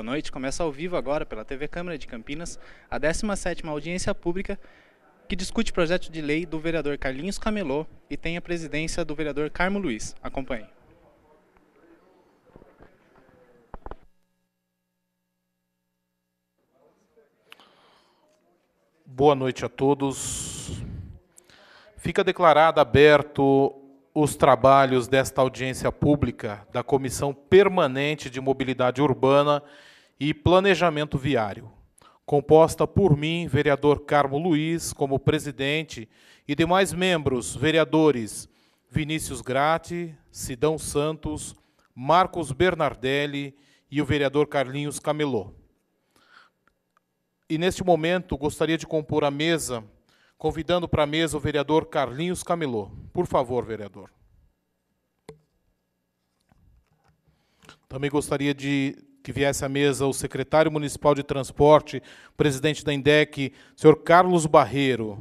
boa noite. Começa ao vivo agora pela TV Câmara de Campinas a 17ª audiência pública que discute projeto de lei do vereador Carlinhos Camelô e tem a presidência do vereador Carmo Luiz. Acompanhe. Boa noite a todos. Fica declarado aberto os trabalhos desta audiência pública da Comissão Permanente de Mobilidade Urbana e Planejamento Viário, composta por mim, vereador Carmo Luiz, como presidente, e demais membros, vereadores Vinícius Gratti, Sidão Santos, Marcos Bernardelli e o vereador Carlinhos Camelô. E, neste momento, gostaria de compor a mesa, convidando para a mesa o vereador Carlinhos Camelô. Por favor, vereador. Também gostaria de que viesse à mesa o secretário municipal de transporte, presidente da INDEC, senhor Carlos Barreiro.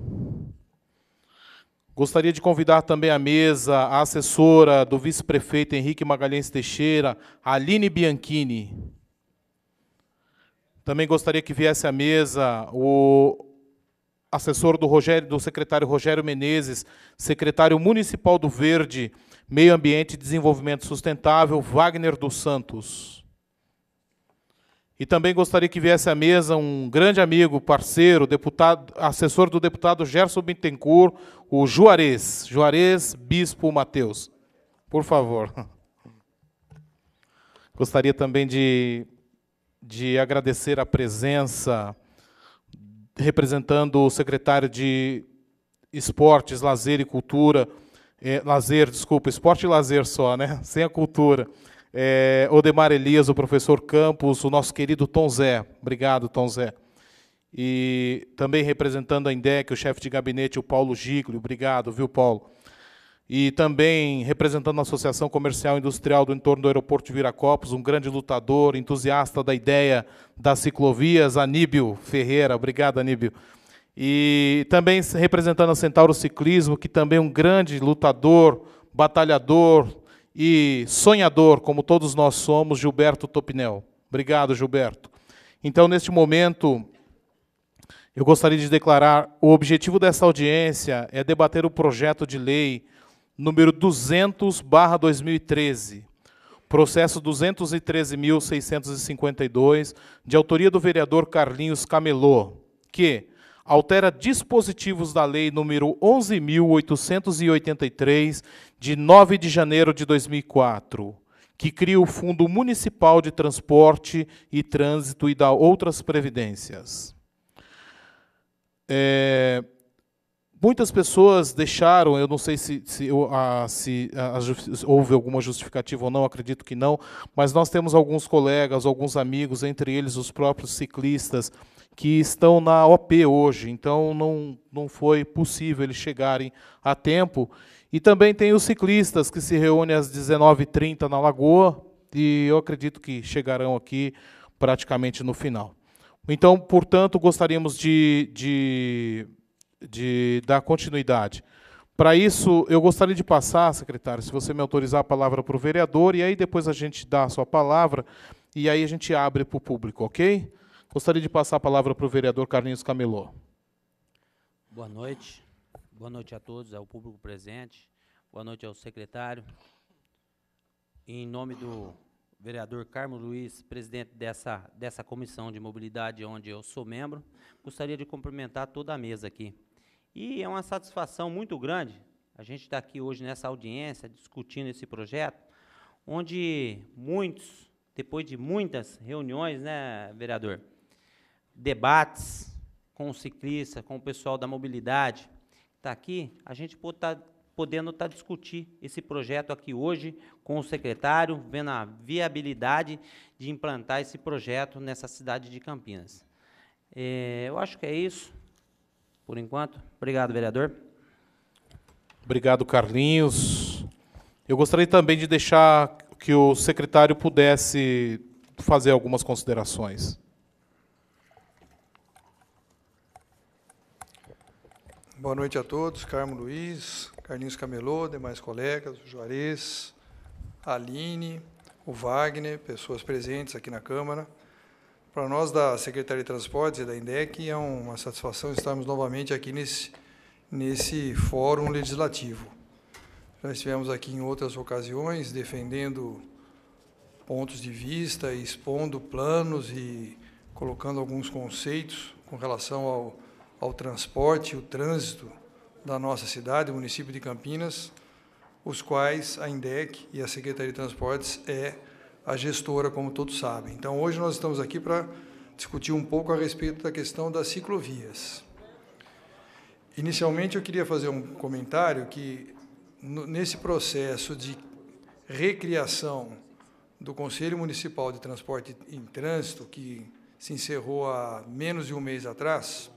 Gostaria de convidar também à mesa a assessora do vice-prefeito Henrique Magalhães Teixeira, Aline Bianchini. Também gostaria que viesse à mesa o assessor do secretário Rogério Menezes, secretário municipal do Verde, Meio Ambiente e Desenvolvimento Sustentável, Wagner dos Santos. E também gostaria que viesse à mesa um grande amigo, parceiro, assessor do deputado Gerson Bittencourt, o Juarez Bispo Mateus. Por favor. Gostaria também de agradecer a presença, representando o secretário de Esportes, Lazer e Cultura, Esporte e Lazer só, né? Sem a cultura. Odemar Elias, o professor Campos, o nosso querido Tom Zé. Obrigado, Tom Zé. E também representando a INDEC, o chefe de gabinete, o Paulo Giglio. Obrigado, viu, Paulo? E também representando a Associação Comercial e Industrial do entorno do aeroporto de Viracopos, um grande lutador, entusiasta da ideia das ciclovias, Aníbio Ferreira. Obrigado, Aníbio. E também representando a Centauro Ciclismo, que também é um grande lutador, batalhador e sonhador, como todos nós somos, Gilberto Topinel. Obrigado, Gilberto. Então, neste momento, eu gostaria de declarar o objetivo dessa audiência é debater o projeto de lei número 200/2013, processo 213.652, de autoria do vereador Carlinhos Camelô, que altera dispositivos da lei número 11.883, de 9 de janeiro de 2004, que cria o Fundo Municipal de Transporte e Trânsito e dá outras previdências. Muitas pessoas deixaram, eu não sei se houve alguma justificativa ou não, acredito que não, mas nós temos alguns colegas, alguns amigos, entre eles os próprios ciclistas, que estão na OP hoje, então não foi possível eles chegarem a tempo. E também tem os ciclistas que se reúnem às 19h30 na Lagoa, e eu acredito que chegarão aqui praticamente no final. Então, portanto, gostaríamos de dar continuidade. Para isso, eu gostaria de passar, secretário, se você me autorizar, a palavra para o vereador, e aí depois a gente dá a sua palavra, e aí a gente abre para o público, ok? Gostaria de passar a palavra para o vereador Carlinhos Camelô. Boa noite a todos, ao público presente, boa noite ao secretário. Em nome do vereador Carmo Luiz, presidente dessa comissão de mobilidade, onde eu sou membro, gostaria de cumprimentar toda a mesa aqui. E é uma satisfação muito grande a gente estar aqui hoje nessa audiência, discutindo esse projeto, onde muitos, depois de muitas reuniões, né, vereador, debates com o ciclista, com o pessoal da mobilidade, está aqui, a gente podendo discutir esse projeto aqui hoje com o secretário, vendo a viabilidade de implantar esse projeto nessa cidade de Campinas. Eu acho que é isso, por enquanto. Obrigado, vereador. Obrigado, Carlinhos. Eu gostaria também de deixar que o secretário pudesse fazer algumas considerações. Boa noite a todos. Carmo Luiz, Carlinhos Camelô, demais colegas, o Juarez, a Aline, o Wagner, pessoas presentes aqui na Câmara. Para nós da Secretaria de Transportes e da INDEC é uma satisfação estarmos novamente aqui nesse fórum legislativo. Já estivemos aqui em outras ocasiões defendendo pontos de vista, expondo planos e colocando alguns conceitos com relação ao transporte e o trânsito da nossa cidade, o município de Campinas, os quais a INDEC e a Secretaria de Transportes é a gestora, como todos sabem. Então, hoje nós estamos aqui para discutir um pouco a respeito da questão das ciclovias. Inicialmente, eu queria fazer um comentário que, nesse processo de recriação do Conselho Municipal de Transporte e Trânsito, que se encerrou há menos de um mês atrás,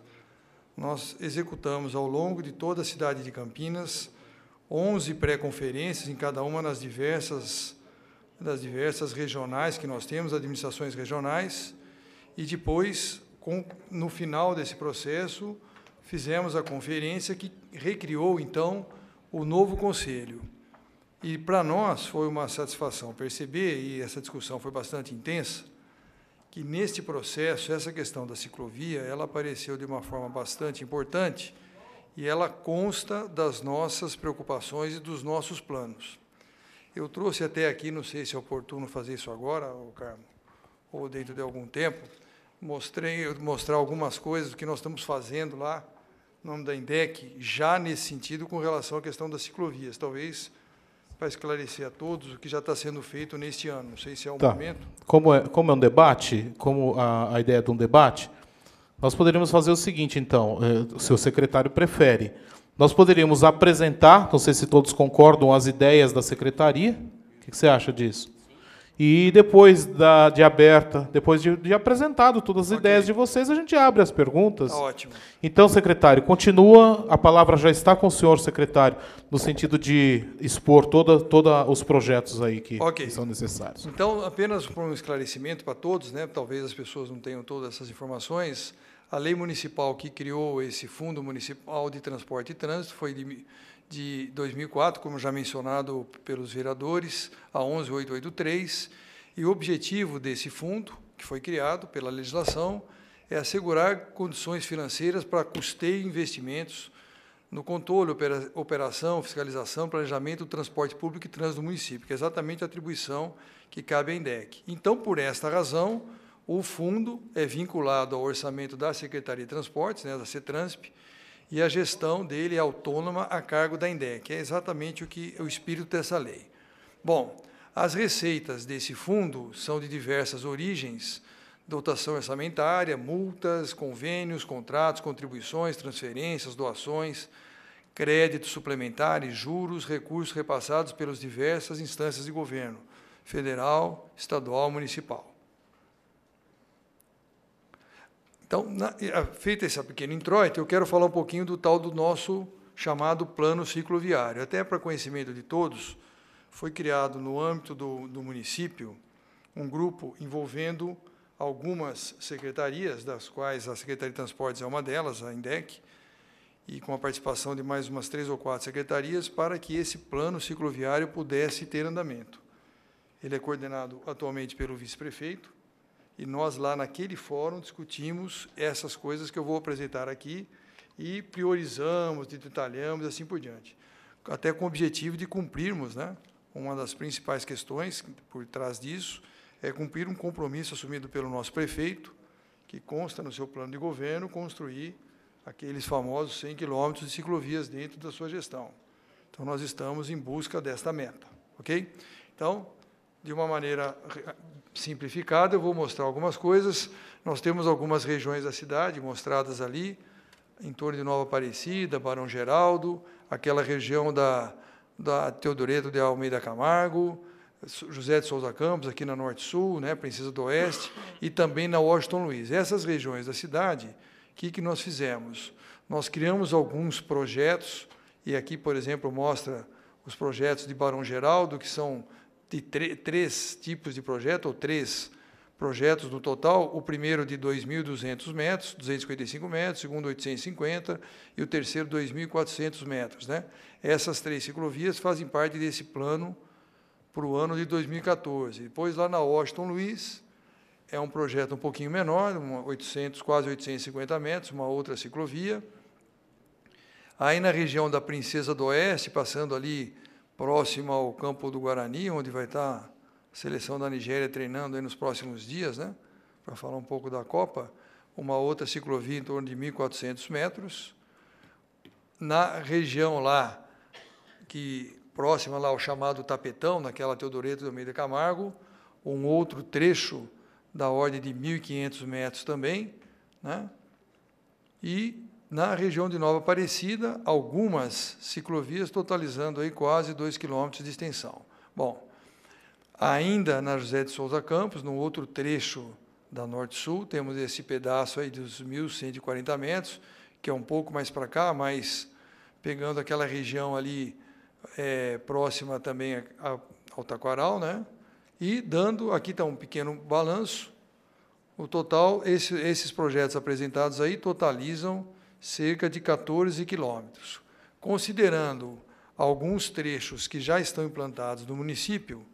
nós executamos, ao longo de toda a cidade de Campinas, 11 pré-conferências em cada uma das diversas regionais que nós temos, administrações regionais, e depois, no final desse processo, fizemos a conferência que recriou, então, o novo conselho. E, para nós, foi uma satisfação perceber, e essa discussão foi bastante intensa, que, neste processo, essa questão da ciclovia, ela apareceu de uma forma bastante importante e ela consta das nossas preocupações e dos nossos planos. Eu trouxe até aqui, não sei se é oportuno fazer isso agora, Carmo, ou dentro de algum tempo, mostrar algumas coisas que nós estamos fazendo lá, no nome da INDEC, já nesse sentido, com relação à questão das ciclovias, talvez para esclarecer a todos o que já está sendo feito neste ano. Não sei se é um momento. Como é um debate, como a ideia de um debate, nós poderíamos fazer o seguinte, então, o seu secretário prefere. Nós poderíamos apresentar, não sei se todos concordam, as ideias da secretaria. O que você acha disso? E depois depois de apresentado todas as ideias de vocês, a gente abre as perguntas. Ótimo. Então, secretário, continua, a palavra já está com o senhor, secretário, no sentido de expor todos os projetos aí que são necessários. Então, apenas para um esclarecimento para todos, né, talvez as pessoas não tenham todas essas informações, a lei municipal que criou esse Fundo Municipal de Transporte e Trânsito foi de 2004, como já mencionado pelos vereadores, a 11883, e o objetivo desse fundo, que foi criado pela legislação, é assegurar condições financeiras para custeio e investimentos no controle, operação, fiscalização, planejamento do transporte público e trânsito do município, que é exatamente a atribuição que cabe à INDEC. Então, por esta razão, o fundo é vinculado ao orçamento da Secretaria de Transportes, né, da CETRANSP, e a gestão dele é autônoma a cargo da INDEC. É exatamente o espírito dessa lei. Bom, as receitas desse fundo são de diversas origens: dotação orçamentária, multas, convênios, contratos, contribuições, transferências, doações, créditos suplementares, juros, recursos repassados pelas diversas instâncias de governo, federal, estadual, municipal. Então, feito esse pequeno introito, eu quero falar um pouquinho do nosso chamado plano cicloviário. Até para conhecimento de todos, foi criado no âmbito do município um grupo envolvendo algumas secretarias, das quais a Secretaria de Transportes é uma delas, a INDEC, e com a participação de mais umas 3 ou 4 secretarias, para que esse plano cicloviário pudesse ter andamento. Ele é coordenado atualmente pelo vice-prefeito, e nós, lá naquele fórum, discutimos essas coisas que eu vou apresentar aqui e priorizamos, detalhamos e assim por diante. Até com o objetivo de cumprirmos, né, uma das principais questões por trás disso é cumprir um compromisso assumido pelo nosso prefeito, que consta no seu plano de governo, construir aqueles famosos 100 quilômetros de ciclovias dentro da sua gestão. Então, nós estamos em busca desta meta. Ok? Então, de uma maneira simplificada, eu vou mostrar algumas coisas. Nós temos algumas regiões da cidade mostradas ali, em torno de Nova Aparecida, Barão Geraldo, aquela região da Teodoreto de Almeida Camargo, José de Souza Campos, aqui na Norte-Sul, né, Princesa do Oeste, e também na Washington Luiz. Essas regiões da cidade, o que nós fizemos? Nós criamos alguns projetos, e aqui, por exemplo, mostra os projetos de Barão Geraldo, que são de 3 tipos de projeto, ou 3 projetos no total: o primeiro de 2.200 metros, 255 metros, o segundo 850 e o terceiro 2.400 metros. Né? Essas 3 ciclovias fazem parte desse plano para o ano de 2014. Depois, lá na Washington Luiz, é um projeto um pouquinho menor, quase 850 metros, uma outra ciclovia. Aí, na região da Princesa do Oeste, passando ali próximo ao Campo do Guarani, onde vai estar a seleção da Nigéria treinando aí nos próximos dias, né, para falar um pouco da Copa, uma outra ciclovia em torno de 1.400 metros. Na região lá, próxima lá ao chamado Tapetão, naquela Teodoreto de Almeida Camargo, um outro trecho da ordem de 1.500 metros também, né? E na região de Nova Aparecida, algumas ciclovias totalizando aí quase 2 quilômetros de extensão. Bom, ainda na José de Souza Campos, no outro trecho da Norte-Sul, temos esse pedaço aí dos 1.140 metros, que é um pouco mais para cá, mas pegando aquela região ali próxima também ao Taquaral, né? E dando, aqui está um pequeno balanço, o total, esses projetos apresentados aí totalizam cerca de 14 quilômetros. Considerando alguns trechos que já estão implantados no município,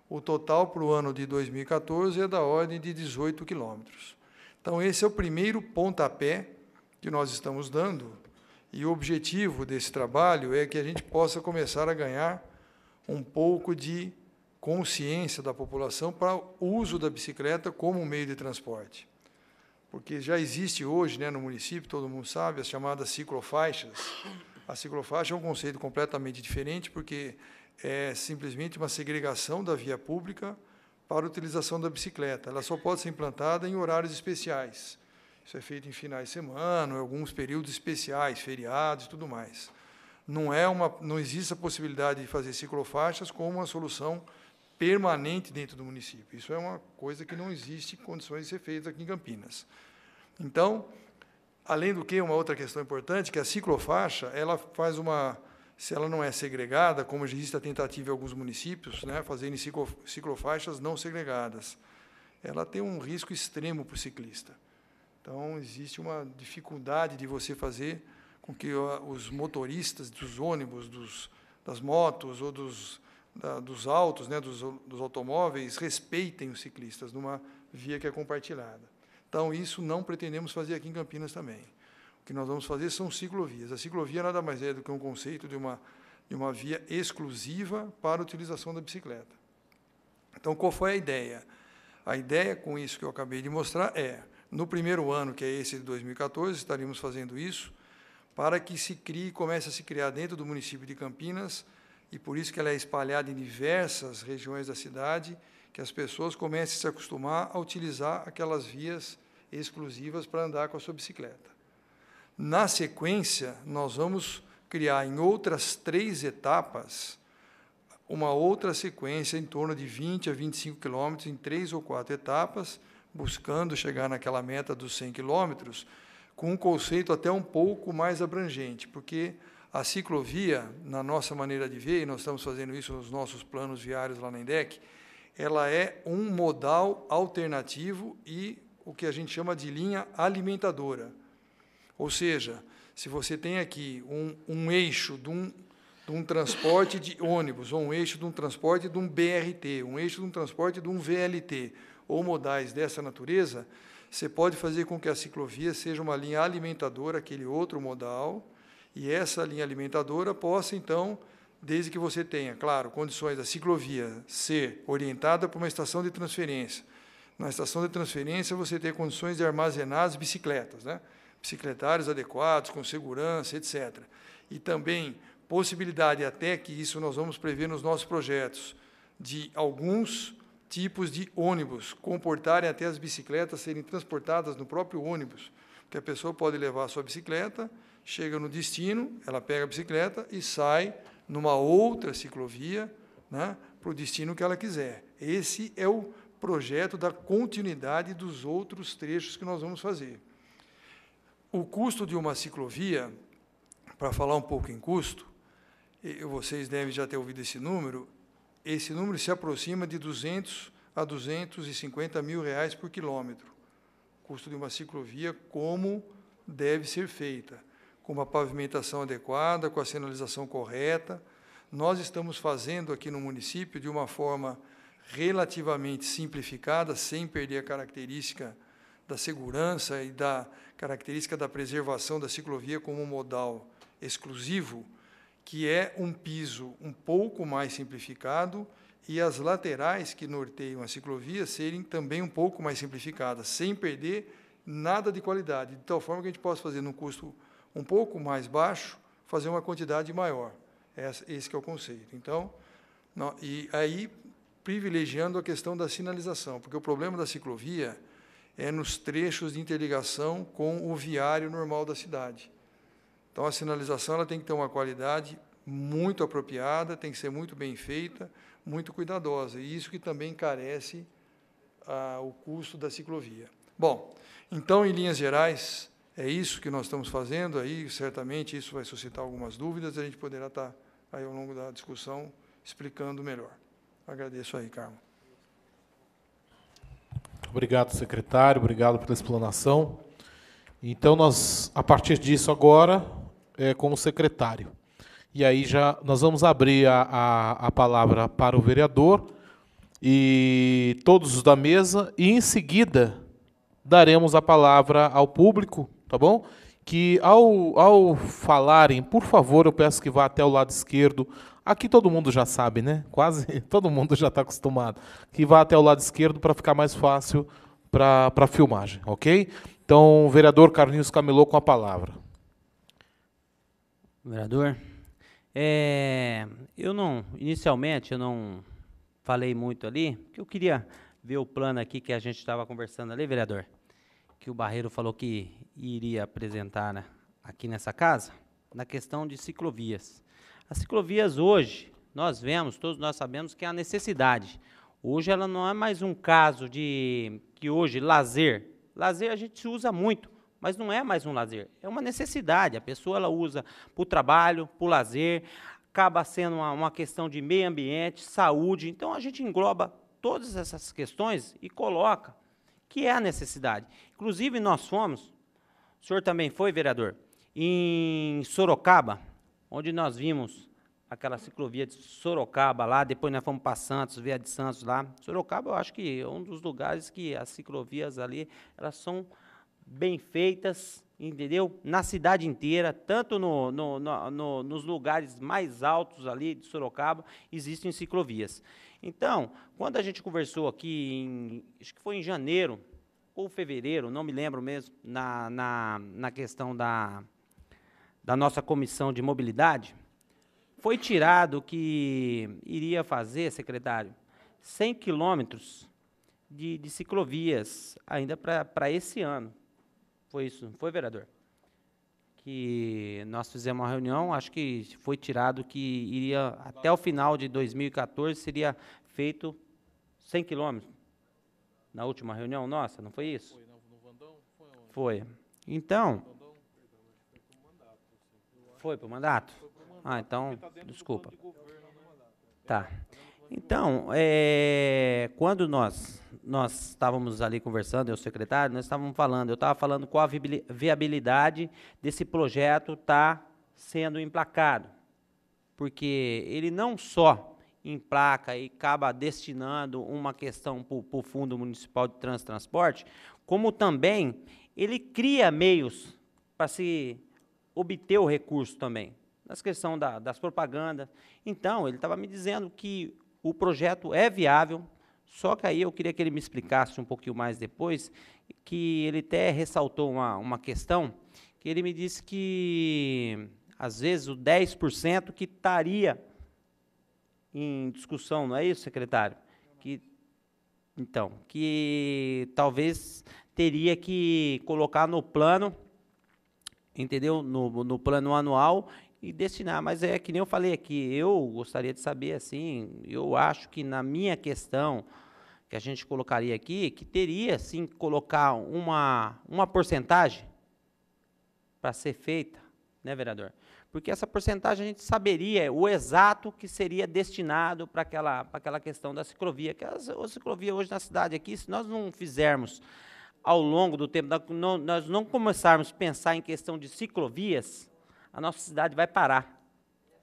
o total para o ano de 2014 é da ordem de 18 quilômetros. Então, esse é o primeiro pontapé que nós estamos dando, e o objetivo desse trabalho é que a gente possa começar a ganhar um pouco de consciência da população para o uso da bicicleta como meio de transporte. Porque já existe hoje, né, no município, todo mundo sabe, as chamadas ciclofaixas. A ciclofaixa é um conceito completamente diferente, porque é simplesmente uma segregação da via pública para a utilização da bicicleta. Ela só pode ser implantada em horários especiais. Isso é feito em finais de semana, em alguns períodos especiais, feriados e tudo mais. Não existe a possibilidade de fazer ciclofaixas como uma solução permanente dentro do município. Isso é uma coisa que não existe condições de ser feita aqui em Campinas. Então, além do que, uma outra questão importante, que a ciclofaixa, ela faz se ela não é segregada, como já existe a tentativa em alguns municípios, né, fazerem ciclofaixas não segregadas, ela tem um risco extremo para o ciclista. Então, existe uma dificuldade de você fazer com que os motoristas dos ônibus, das motos ou dos autos, né, dos automóveis, respeitem os ciclistas numa via que é compartilhada. Então, isso não pretendemos fazer aqui em Campinas também. O que nós vamos fazer são ciclovias. A ciclovia nada mais é do que um conceito de uma via exclusiva para a utilização da bicicleta. Então, qual foi a ideia? A ideia, com isso que eu acabei de mostrar, no primeiro ano, que é esse de 2014, estaríamos fazendo isso, para que comece a se criar dentro do município de Campinas, e por isso que ela é espalhada em diversas regiões da cidade, que as pessoas comecem a se acostumar a utilizar aquelas vias exclusivas para andar com a sua bicicleta. Na sequência, nós vamos criar em outras 3 etapas uma outra sequência em torno de 20 a 25 quilômetros em 3 ou 4 etapas, buscando chegar naquela meta dos 100 quilômetros, com um conceito até um pouco mais abrangente, porque a ciclovia, na nossa maneira de ver, e nós estamos fazendo isso nos nossos planos viários lá na INDEC, ela é um modal alternativo e o que a gente chama de linha alimentadora. Ou seja, se você tem aqui um eixo de um transporte de ônibus, ou um eixo de um transporte de um BRT, um eixo de um transporte de um VLT, ou modais dessa natureza, você pode fazer com que a ciclovia seja uma linha alimentadora, aquele outro modal, e essa linha alimentadora possa, então, desde que você tenha, claro, condições da ciclovia ser orientada para uma estação de transferência. Na estação de transferência, você ter condições de armazenar as bicicletas, né? Bicicletários adequados, com segurança, etc. E também possibilidade, até que isso nós vamos prever nos nossos projetos, de alguns tipos de ônibus comportarem até as bicicletas serem transportadas no próprio ônibus, que a pessoa pode levar a sua bicicleta, chega no destino, ela pega a bicicleta e sai numa outra ciclovia, né, para o destino que ela quiser. Esse é o projeto da continuidade dos outros trechos que nós vamos fazer. O custo de uma ciclovia, para falar um pouco em custo, vocês devem já ter ouvido esse número se aproxima de 200 a 250 mil reais por quilômetro. O custo de uma ciclovia, como deve ser feita, com uma pavimentação adequada, com a sinalização correta. Nós estamos fazendo aqui no município de uma forma relativamente simplificada, sem perder a característica da segurança e da característica da preservação da ciclovia como um modal exclusivo, que é um piso um pouco mais simplificado e as laterais que norteiam a ciclovia serem também um pouco mais simplificadas, sem perder nada de qualidade, de tal forma que a gente possa fazer num custo um pouco mais baixo, fazer uma quantidade maior. Esse que é o conceito. Então, e aí privilegiando a questão da sinalização, porque o problema da ciclovia é nos trechos de interligação com o viário normal da cidade. Então, a sinalização ela tem que ter uma qualidade muito apropriada, tem que ser muito bem feita, muito cuidadosa, e isso que também encarece o custo da ciclovia. Bom, então, em linhas gerais, é isso que nós estamos fazendo, aí certamente isso vai suscitar algumas dúvidas, a gente poderá estar, aí, ao longo da discussão, explicando melhor. Agradeço aí, Carmo. Obrigado, secretário, obrigado pela explanação. Então, nós, a partir disso agora, com o secretário. E aí nós vamos abrir a palavra para o vereador e todos os da mesa, e em seguida daremos a palavra ao público, tá bom? Que ao falarem, por favor, eu peço que vá até o lado esquerdo. Aqui todo mundo já sabe, né? Quase todo mundo já está acostumado. Que vá até o lado esquerdo para ficar mais fácil para a filmagem, ok? Então, o vereador Carlinhos Camelô com a palavra. Vereador, inicialmente eu não falei muito ali, porque eu queria ver o plano aqui que a gente estava conversando ali, vereador, que o Barreiro falou que iria apresentar, né, aqui nessa casa, na questão de ciclovias. As ciclovias hoje, todos nós sabemos que é a necessidade. Hoje ela não é mais um caso de que hoje lazer a gente usa muito, mas não é mais um lazer, é uma necessidade. A pessoa ela usa para o trabalho, para o lazer, acaba sendo uma questão de meio ambiente, saúde. Então a gente engloba todas essas questões e coloca que é a necessidade. Inclusive nós fomos, o senhor também foi, vereador, em Sorocaba, onde nós vimos aquela ciclovia de Sorocaba lá, depois nós fomos para Santos, Via de Santos lá. Sorocaba eu acho que é um dos lugares que as ciclovias ali, elas são bem feitas, entendeu? Na cidade inteira, tanto nos lugares mais altos ali de Sorocaba, existem ciclovias. Então, quando a gente conversou aqui, acho que foi em janeiro ou fevereiro, não me lembro mesmo, na questão da nossa comissão de mobilidade, foi tirado que iria fazer, secretário, 100 quilômetros de ciclovias ainda para esse ano. Foi isso, não foi, vereador? Que nós fizemos uma reunião, acho que foi tirado que iria, até o final de 2014, seria feito 100 quilômetros. Na última reunião nossa, não foi isso? Foi, no Vandão? Foi. Então... Foi para o mandato? Ah, então, desculpa. Tá. Então, quando nós estávamos ali conversando, eu, secretário, nós estávamos falando, eu estava falando qual a viabilidade desse projeto estar sendo emplacado. Porque ele não só emplaca e acaba destinando uma questão para o Fundo Municipal de Transporte, como também ele cria meios para se obter o recurso também, nas questões das propagandas. Então, ele estava me dizendo que o projeto é viável, só que aí eu queria que ele me explicasse um pouquinho mais depois, que ele até ressaltou uma questão, que ele me disse que, às vezes, o 10% que estaria em discussão, não é isso, secretário? Então, que talvez teria que colocar no plano, entendeu? No plano anual e destinar, mas é que nem eu falei aqui, eu gostaria de saber, assim, eu acho que na minha questão, que a gente colocaria aqui, que teria, sim, que colocar uma porcentagem para ser feita, né, vereador? Porque essa porcentagem a gente saberia o exato que seria destinado para aquela questão da ciclovia, que a ciclovia hoje na cidade aqui, se nós não fizermos ao longo do tempo, nós não começarmos a pensar em questão de ciclovias, a nossa cidade vai parar.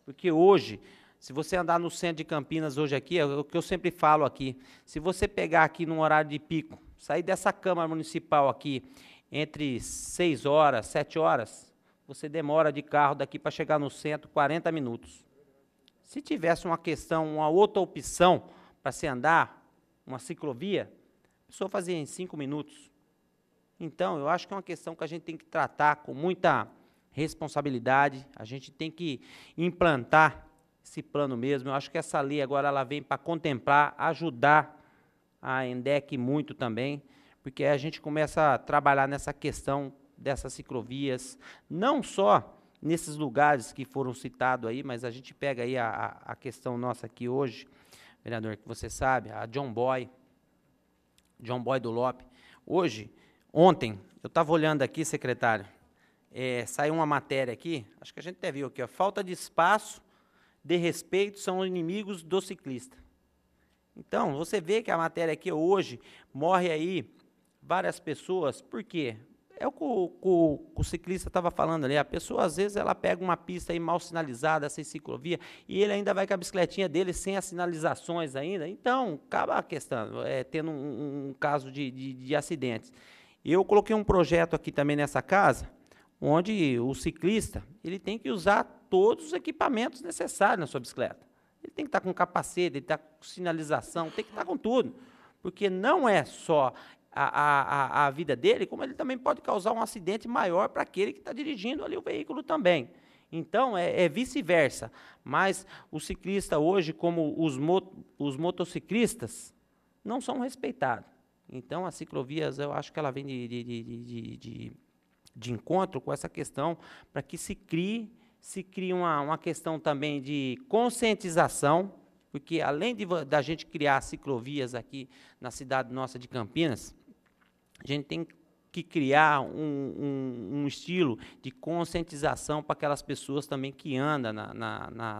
Porque hoje, Se você andar no centro de Campinas hoje aqui, é o que eu sempre falo aqui, se você pegar aqui num horário de pico, sair dessa Câmara Municipal aqui entre 6 horas, 7 horas, você demora de carro daqui para chegar no centro 40 minutos. Se tivesse uma questão, uma outra opção para se andar, uma ciclovia, a pessoa fazia em 5 minutos. Então, eu acho que é uma questão que a gente tem que tratar com muita responsabilidade, a gente tem que implantar esse plano mesmo. Eu acho que essa lei agora ela vem para contemplar, ajudar a ENDEC muito também, porque a gente começa a trabalhar nessa questão dessas ciclovias, não só nesses lugares que foram citados aí, mas a gente pega aí a questão nossa aqui hoje, vereador, que você sabe, a John Boy do Lope. Hoje, ontem, eu estava olhando aqui, secretário, saiu uma matéria aqui, acho que a gente até viu aqui, ó, falta de espaço, de respeito, são inimigos do ciclista. Então, você vê que a matéria aqui hoje, morre aí várias pessoas, por quê? É o que o ciclista estava falando ali, a pessoa às vezes ela pega uma pista aí mal sinalizada, sem ciclovia, e ele ainda vai com a bicicletinha dele sem as sinalizações ainda, então acaba a questão, tendo um caso de acidentes. Eu coloquei um projeto aqui também nessa casa, onde o ciclista ele tem que usar todos os equipamentos necessários na sua bicicleta. Ele tem que estar com capacete, ele tem que estar com sinalização, tem que estar com tudo, porque não é só a vida dele, como ele também pode causar um acidente maior para aquele que está dirigindo ali o veículo também. Então, é vice-versa. Mas o ciclista hoje, como os motociclistas, não são respeitados. Então, as ciclovias, eu acho que ela vem de encontro com essa questão, para que se crie uma questão também de conscientização, porque além da gente criar ciclovias aqui na cidade nossa de Campinas, a gente tem que criar um estilo de conscientização para aquelas pessoas também que andam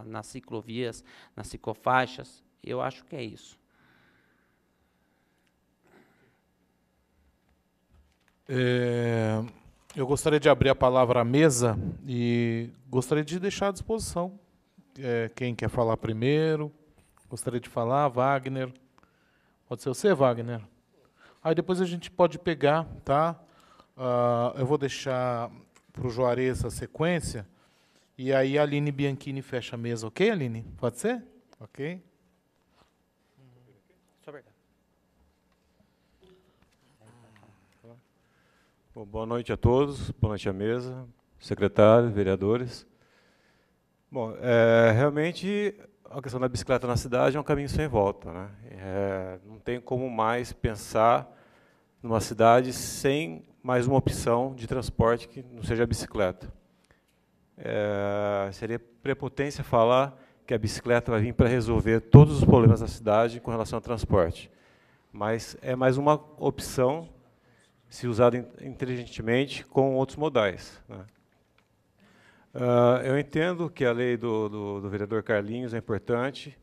nas ciclovias, nas ciclofaixas. Eu acho que é isso. Eu gostaria de abrir a palavra à mesa e gostaria de deixar à disposição. Quem quer falar primeiro? Gostaria de falar, Wagner. Pode ser você, Wagner? Aí depois a gente pode pegar, tá? Eu vou deixar para o Juarez a sequência, e aí a Aline Bianchini fecha a mesa, ok, Aline? Pode ser? Ok. Bom, boa noite a todos, boa noite à mesa, secretário, vereadores. Bom, realmente a questão da bicicleta na cidade é um caminho sem volta, né? Não tem como mais pensar numa cidade sem mais uma opção de transporte que não seja a bicicleta. Seria prepotência falar que a bicicleta vai vir para resolver todos os problemas da cidade com relação ao transporte. Mas é mais uma opção, se usada inteligentemente, com outros modais, né? Eu entendo que a lei do vereador Carlinhos é importante.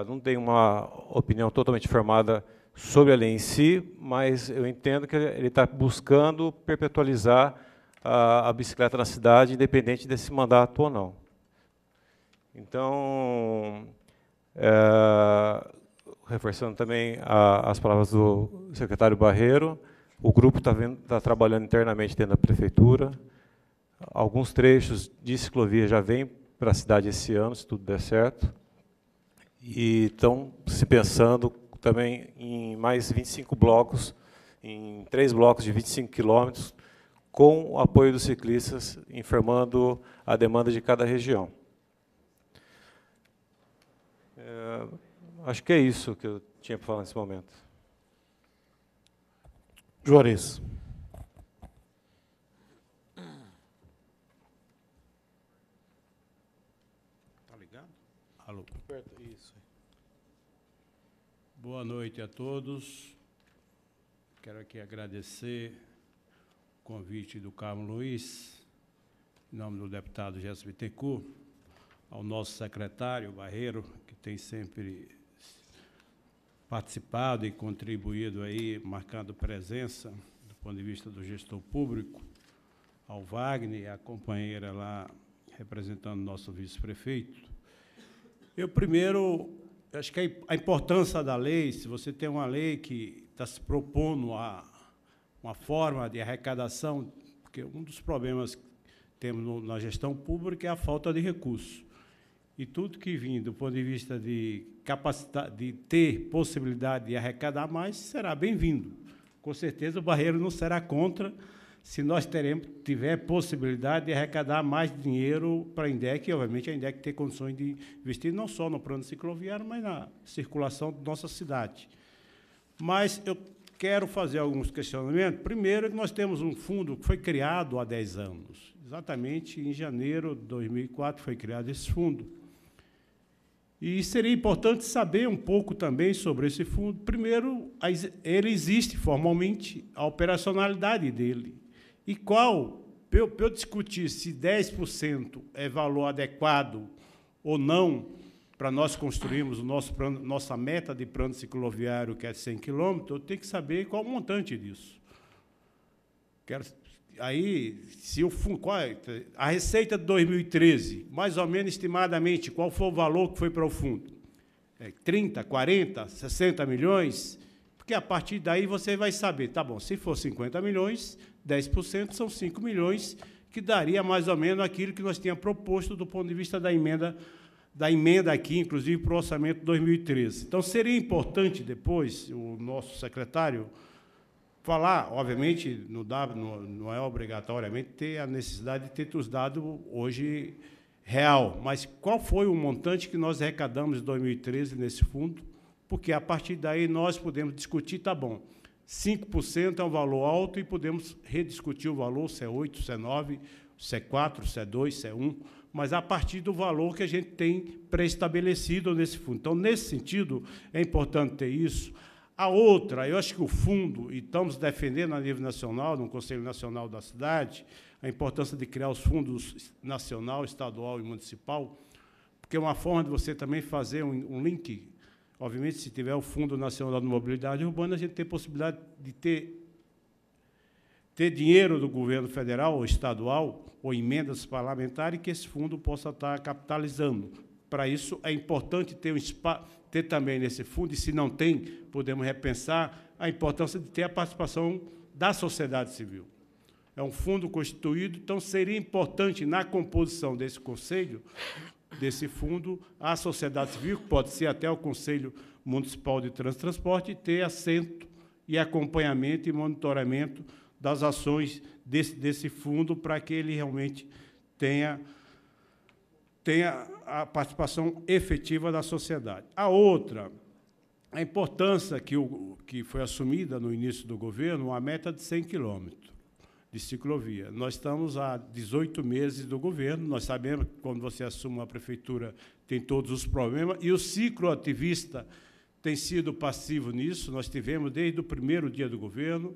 Não tenho uma opinião totalmente formada sobre a lei em si, mas eu entendo que ele está buscando perpetualizar a bicicleta na cidade, independente desse mandato ou não. Então, reforçando também as palavras do secretário Barreiro, o grupo está trabalhando internamente dentro da prefeitura. Alguns trechos de ciclovia já vêm para a cidade esse ano, se tudo der certo. E estão se pensando também em mais 25 blocos, em 3 blocos de 25 quilômetros, com o apoio dos ciclistas, informando a demanda de cada região. Acho que é isso que eu tinha para falar nesse momento. Juarez. Alô. Isso. Boa noite a todos. Quero aqui agradecer o convite do Carmo Luiz, em nome do deputado Gerson Bittencourt, ao nosso secretário Barreiro, que tem sempre participado e contribuído aí, marcando presença do ponto de vista do gestor público, ao Wagner e a companheira lá representando o nosso vice-prefeito. Eu, primeiro, acho que a importância da lei, se você tem uma lei que está se propondo a uma forma de arrecadação, porque um dos problemas que temos na gestão pública é a falta de recursos. E tudo que vem do ponto de vista de capacidade, de ter possibilidade de arrecadar mais, será bem-vindo. Com certeza, o Barreiro não será contra se nós tiver possibilidade de arrecadar mais dinheiro para a INDEC, e, obviamente, a INDEC ter condições de investir não só no plano cicloviário, mas na circulação da nossa cidade. Mas eu quero fazer alguns questionamentos. Primeiro, nós temos um fundo que foi criado há 10 anos. Exatamente em janeiro de 2004 foi criado esse fundo. E seria importante saber um pouco também sobre esse fundo. Primeiro, ele existe formalmente, a operacionalidade dele. E qual, para eu discutir se 10% é valor adequado ou não, para nós construirmos nossa meta de plano cicloviário, que é 100 quilômetros, eu tenho que saber qual o montante disso. Aí, se o fundo, a receita de 2013, mais ou menos estimadamente, qual foi o valor que foi para o fundo? 30, 40, 60 milhões? Porque a partir daí você vai saber, tá bom, se for 50 milhões, 10% são 5 milhões, que daria mais ou menos aquilo que nós tínhamos proposto do ponto de vista da emenda aqui, inclusive para o orçamento de 2013. Então, seria importante depois o nosso secretário falar, obviamente, não é obrigatoriamente ter a necessidade de ter os dados hoje real, mas qual foi o montante que nós arrecadamos em 2013 nesse fundo? Porque, a partir daí, nós podemos discutir, tá bom, 5% é um valor alto e podemos rediscutir o valor, se é 8, se é 9, se é 4, se é 2, se é 1, mas a partir do valor que a gente tem pré-estabelecido nesse fundo. Então, nesse sentido, é importante ter isso. A outra, eu acho que o fundo, e estamos defendendo a nível nacional, no Conselho Nacional da Cidade, a importância de criar os fundos nacional, estadual e municipal, porque é uma forma de você também fazer um link. Obviamente, se tiver o Fundo Nacional de Mobilidade Urbana, a gente tem possibilidade de ter dinheiro do governo federal ou estadual, ou emendas parlamentares, que esse fundo possa estar capitalizando. Para isso, é importante ter também nesse fundo, e se não tem, podemos repensar a importância de ter a participação da sociedade civil. É um fundo constituído, então seria importante, na composição desse conselho, desse fundo, a sociedade civil, que pode ser até o Conselho Municipal de Transporte, ter assento e acompanhamento e monitoramento das ações desse fundo, para que ele realmente tenha a participação efetiva da sociedade. A outra, a importância que foi assumida no início do governo, uma meta de 100 quilômetros de ciclovia. Nós estamos há 18 meses do governo, nós sabemos que, quando você assume uma prefeitura, tem todos os problemas, e o cicloativista tem sido passivo nisso. Nós tivemos, desde o primeiro dia do governo,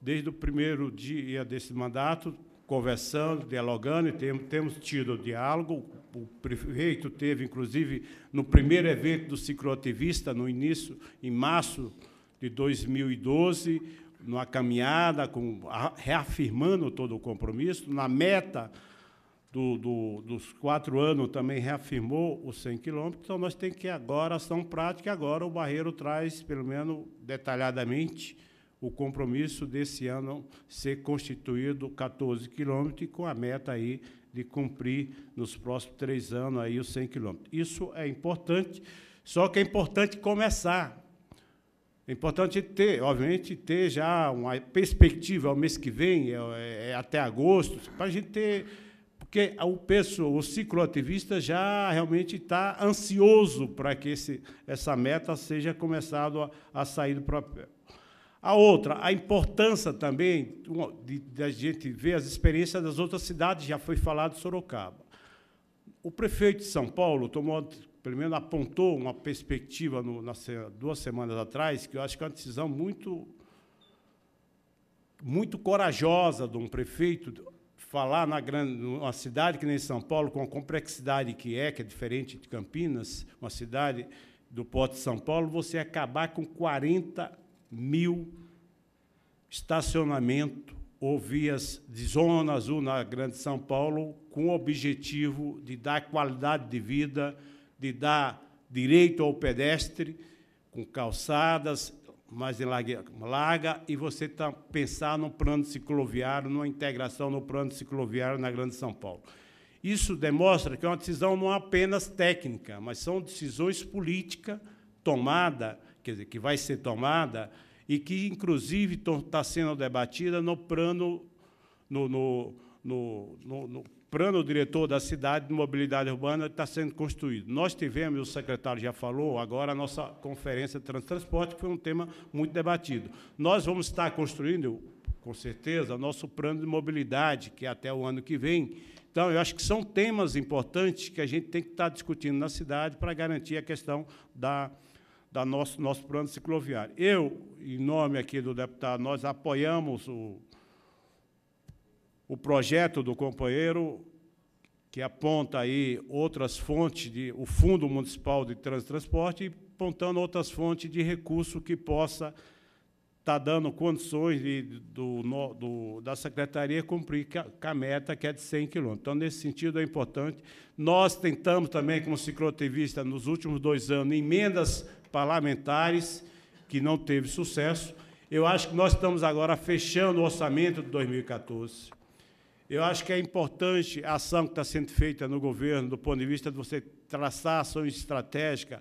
desde o primeiro dia desse mandato, conversando, dialogando, e temos tido diálogo. O prefeito teve, inclusive, no primeiro evento do cicloativista, no início, em março de 2012, numa caminhada, reafirmando todo o compromisso. Na meta dos 4 anos, também reafirmou os 100 quilômetros. Então, nós temos que, agora, ação prática. Agora, o Barreiro traz, pelo menos detalhadamente, o compromisso desse ano ser constituído 14 quilômetros, e com a meta aí de cumprir, nos próximos 3 anos, aí, os 100 quilômetros. Isso é importante, só que é importante começar. É importante ter, obviamente, ter já uma perspectiva ao mês que vem, até agosto, para a gente ter, porque o cicloativista já realmente está ansioso para que essa meta seja começada a sair do papel. A outra, a importância também de a gente ver as experiências das outras cidades, já foi falado de Sorocaba. O prefeito de São Paulo pelo menos apontou uma perspectiva, 2 semanas atrás, que eu acho que é uma decisão muito corajosa de um prefeito, falar numa cidade que nem São Paulo, com a complexidade que é diferente de Campinas, uma cidade do Porto de São Paulo, você acabar com 40.000 estacionamentos ou vias de zona azul na Grande São Paulo, com o objetivo de dar qualidade de vida, de dar direito ao pedestre, com calçadas mais larga, e você pensar no plano cicloviário, numa integração no plano cicloviário na Grande São Paulo. Isso demonstra que é uma decisão não apenas técnica, mas são decisões políticas tomadas, quer dizer, que vai ser tomada e que, inclusive, está sendo debatida no plano, no plano diretor da cidade de mobilidade urbana está sendo construído. Nós tivemos, o secretário já falou, agora a nossa conferência de transporte, que foi um tema muito debatido. Nós vamos estar construindo, com certeza, o nosso plano de mobilidade, que é até o ano que vem. Então, eu acho que são temas importantes que a gente tem que estar discutindo na cidade para garantir a questão da nosso plano cicloviário. Eu, em nome aqui do deputado, nós apoiamos o projeto do companheiro, que aponta aí outras fontes, o Fundo Municipal de Transporte, e apontando outras fontes de recurso que possa estar dando condições da Secretaria cumprir com a meta, que é de 100 quilômetros. Então, nesse sentido, é importante. Nós tentamos também, como cicloativista, nos últimos 2 anos, emendas parlamentares, que não teve sucesso. Eu acho que nós estamos agora fechando o orçamento de 2014. Eu acho que é importante a ação que está sendo feita no governo, do ponto de vista de você traçar ações estratégicas,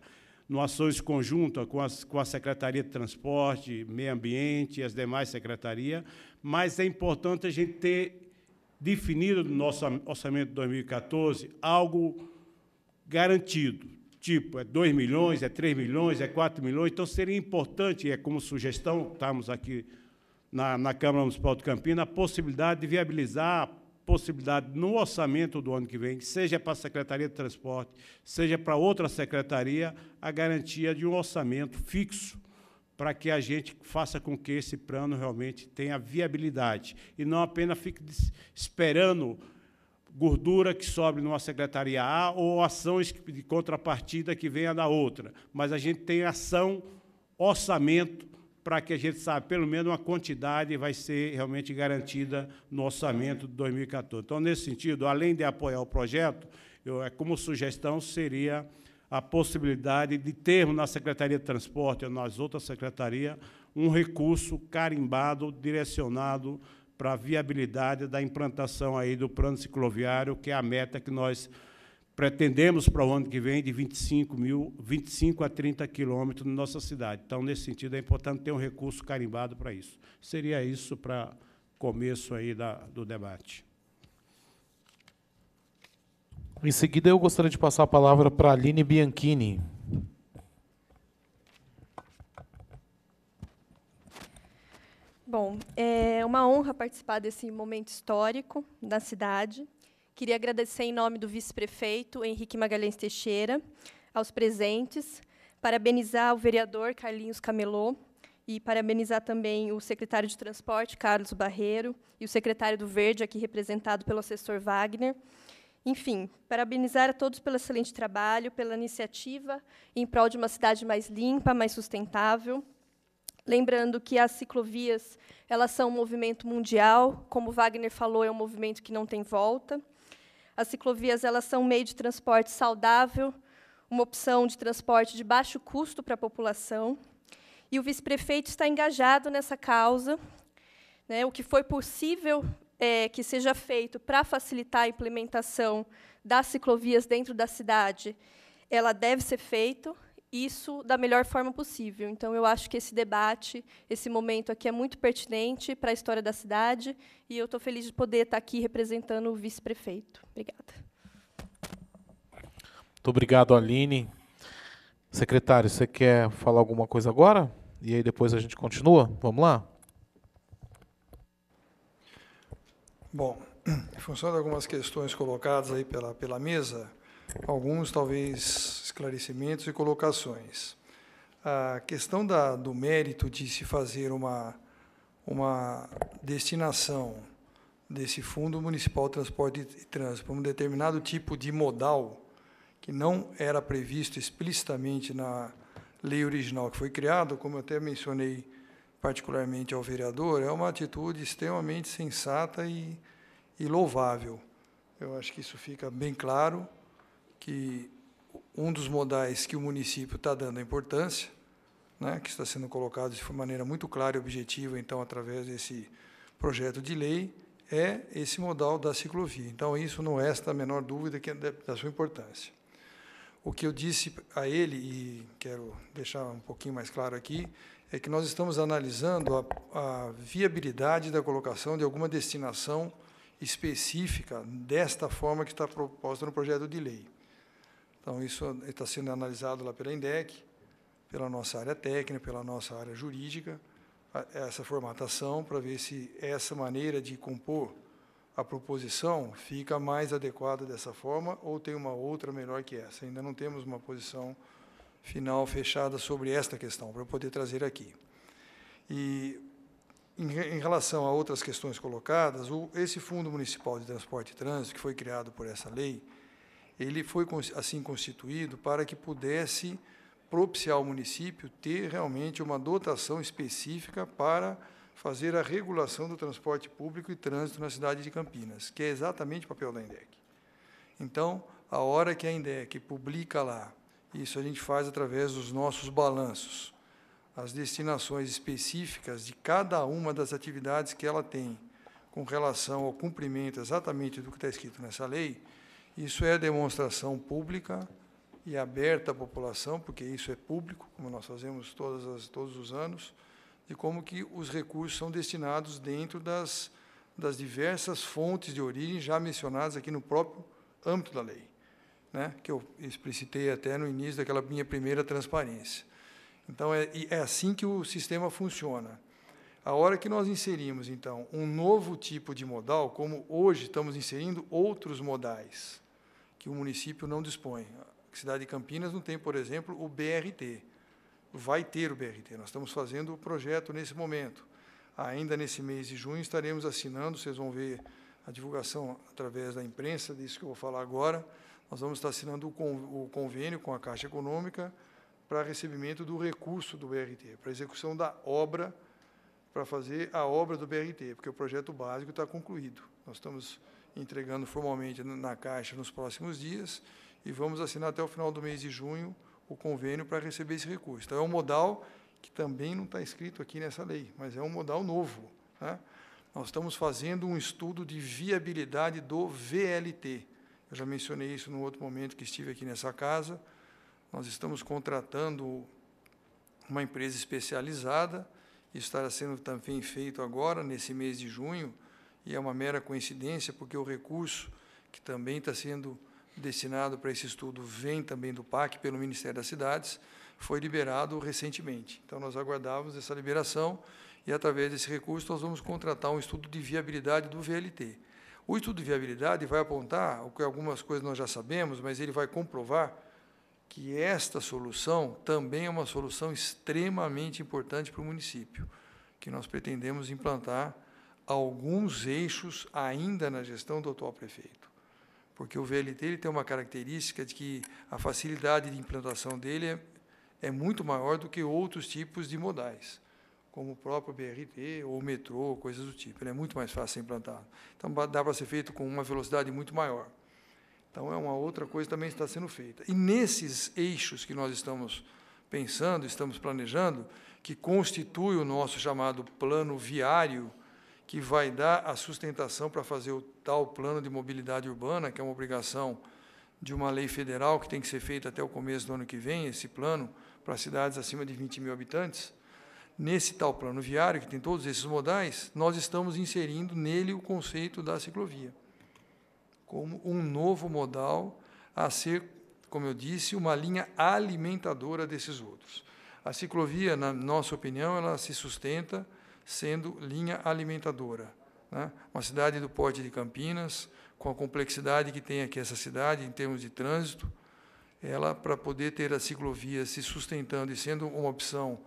ações conjuntas com a Secretaria de Transporte, Meio Ambiente e as demais secretarias, mas é importante a gente ter definido no nosso orçamento de 2014 algo garantido, tipo, é 2 milhões, é 3 milhões, é 4 milhões, então seria importante, como sugestão, estamos aqui na Câmara Municipal de Campinas, a possibilidade de viabilizar a possibilidade, no orçamento do ano que vem, seja para a Secretaria de Transporte, seja para outra secretaria, a garantia de um orçamento fixo para que a gente faça com que esse plano realmente tenha viabilidade e não apenas fique esperando gordura que sobe numa secretaria A ou ações de contrapartida que venha da outra, mas a gente tem ação, orçamento, para que a gente saiba, pelo menos, uma quantidade vai ser realmente garantida no orçamento de 2014. Então, nesse sentido, além de apoiar o projeto, como sugestão seria a possibilidade de termos na Secretaria de Transporte ou nas outras secretarias um recurso carimbado, direcionado para a viabilidade da implantação aí do plano cicloviário, que é a meta que nós pretendemos para o ano que vem de 25 a 30 quilômetros na nossa cidade. Então, nesse sentido, é importante ter um recurso carimbado para isso. Seria isso para começo aí do debate. Em seguida, eu gostaria de passar a palavra para a Aline Bianchini. Bom, é uma honra participar desse momento histórico da cidade. Queria agradecer em nome do vice-prefeito Henrique Magalhães Teixeira, aos presentes, parabenizar o vereador Carlinhos Camelô e parabenizar também o secretário de Transporte, Carlos Barreiro, e o secretário do Verde, aqui representado pelo assessor Wagner. Enfim, parabenizar a todos pelo excelente trabalho, pela iniciativa em prol de uma cidade mais limpa, mais sustentável. Lembrando que as ciclovias, elas são um movimento mundial, como o Wagner falou, é um movimento que não tem volta. As ciclovias, elas são um meio de transporte saudável, uma opção de transporte de baixo custo para a população. E o vice-prefeito está engajado nessa causa, né? O que foi possível que seja feito para facilitar a implementação das ciclovias dentro da cidade, ela deve ser feito, isso da melhor forma possível. Então, eu acho que esse debate, esse momento aqui é muito pertinente para a história da cidade, e eu estou feliz de poder estar aqui representando o vice-prefeito. Obrigada. Muito obrigado, Aline. Secretário, você quer falar alguma coisa agora? E aí depois a gente continua? Vamos lá? Bom, em função de algumas questões colocadas aí pela mesa, alguns, talvez, esclarecimentos e colocações. A questão do mérito de se fazer uma destinação desse Fundo Municipal de Transporte e Trânsito para um determinado tipo de modal, que não era previsto explicitamente na lei original que foi criada, como eu até mencionei particularmente ao vereador, é uma atitude extremamente sensata e louvável. Eu acho que isso fica bem claro, que um dos modais que o município está dando a importância, né, que está sendo colocado de maneira muito clara e objetiva, então, através desse projeto de lei, é esse modal da ciclovia. Então, isso não resta a menor dúvida que é da sua importância. O que eu disse a ele, e quero deixar um pouquinho mais claro aqui, é que nós estamos analisando a viabilidade da colocação de alguma destinação específica desta forma que está proposta no projeto de lei. Então, isso está sendo analisado lá pela INDEC, pela nossa área técnica, pela nossa área jurídica, essa formatação, para ver se essa maneira de compor a proposição fica mais adequada dessa forma ou tem uma outra melhor que essa. Ainda não temos uma posição final fechada sobre esta questão, para eu poder trazer aqui. E, em relação a outras questões colocadas, esse Fundo Municipal de Transporte e Trânsito, que foi criado por essa lei, ele foi assim constituído para que pudesse propiciar ao município ter realmente uma dotação específica para fazer a regulação do transporte público e trânsito na cidade de Campinas, que é exatamente o papel da INDEC. Então, a hora que a INDEC publica lá, isso a gente faz através dos nossos balanços, as destinações específicas de cada uma das atividades que ela tem com relação ao cumprimento exatamente do que está escrito nessa lei, isso é demonstração pública e aberta à população, porque isso é público, como nós fazemos todos os anos, de como que os recursos são destinados dentro das diversas fontes de origem já mencionadas aqui no próprio âmbito da lei, né, que eu explicitei até no início daquela minha primeira transparência. Então, é assim que o sistema funciona. A hora que nós inserimos, então, um novo tipo de modal, como hoje estamos inserindo outros modais, que o município não dispõe. A cidade de Campinas não tem, por exemplo, o BRT. Vai ter o BRT. Nós estamos fazendo o projeto nesse momento. Ainda nesse mês de junho estaremos assinando, vocês vão ver a divulgação através da imprensa, disso que eu vou falar agora. Nós vamos estar assinando o convênio com a Caixa Econômica para recebimento do recurso do BRT, para execução da obra, para fazer a obra do BRT, porque o projeto básico está concluído. Nós estamos entregando formalmente na Caixa nos próximos dias e vamos assinar até o final do mês de junho o convênio para receber esse recurso. Então, é um modal que também não está escrito aqui nessa lei, mas é um modal novo, né? Nós estamos fazendo um estudo de viabilidade do VLT. Eu já mencionei isso no outro momento que estive aqui nessa casa. Nós estamos contratando uma empresa especializada, isso estará sendo também feito agora, nesse mês de junho, e é uma mera coincidência, porque o recurso que também está sendo destinado para esse estudo vem também do PAC, pelo Ministério das Cidades, foi liberado recentemente. Então, nós aguardávamos essa liberação e, através desse recurso, nós vamos contratar um estudo de viabilidade do VLT. O estudo de viabilidade vai apontar, o que algumas coisas nós já sabemos, mas ele vai comprovar que esta solução também é uma solução extremamente importante para o município, que nós pretendemos implantar alguns eixos ainda na gestão do atual prefeito. Porque o VLT ele tem uma característica de que a facilidade de implantação dele é muito maior do que outros tipos de modais, como o próprio BRT ou o metrô, coisas do tipo. Ele é muito mais fácil de ser implantado. Então, dá para ser feito com uma velocidade muito maior. Então, é uma outra coisa que também está sendo feita. E nesses eixos que nós estamos pensando, estamos planejando, que constitui o nosso chamado plano viário, que vai dar a sustentação para fazer o tal plano de mobilidade urbana, que é uma obrigação de uma lei federal que tem que ser feita até o começo do ano que vem, esse plano, para cidades acima de 20 mil habitantes. Nesse tal plano viário, que tem todos esses modais, nós estamos inserindo nele o conceito da ciclovia, como um novo modal a ser, como eu disse, uma linha alimentadora desses outros. A ciclovia, na nossa opinião, ela se sustenta sendo linha alimentadora, né? Uma cidade do porte de Campinas, com a complexidade que tem aqui essa cidade em termos de trânsito, ela, para poder ter a ciclovia se sustentando e sendo uma opção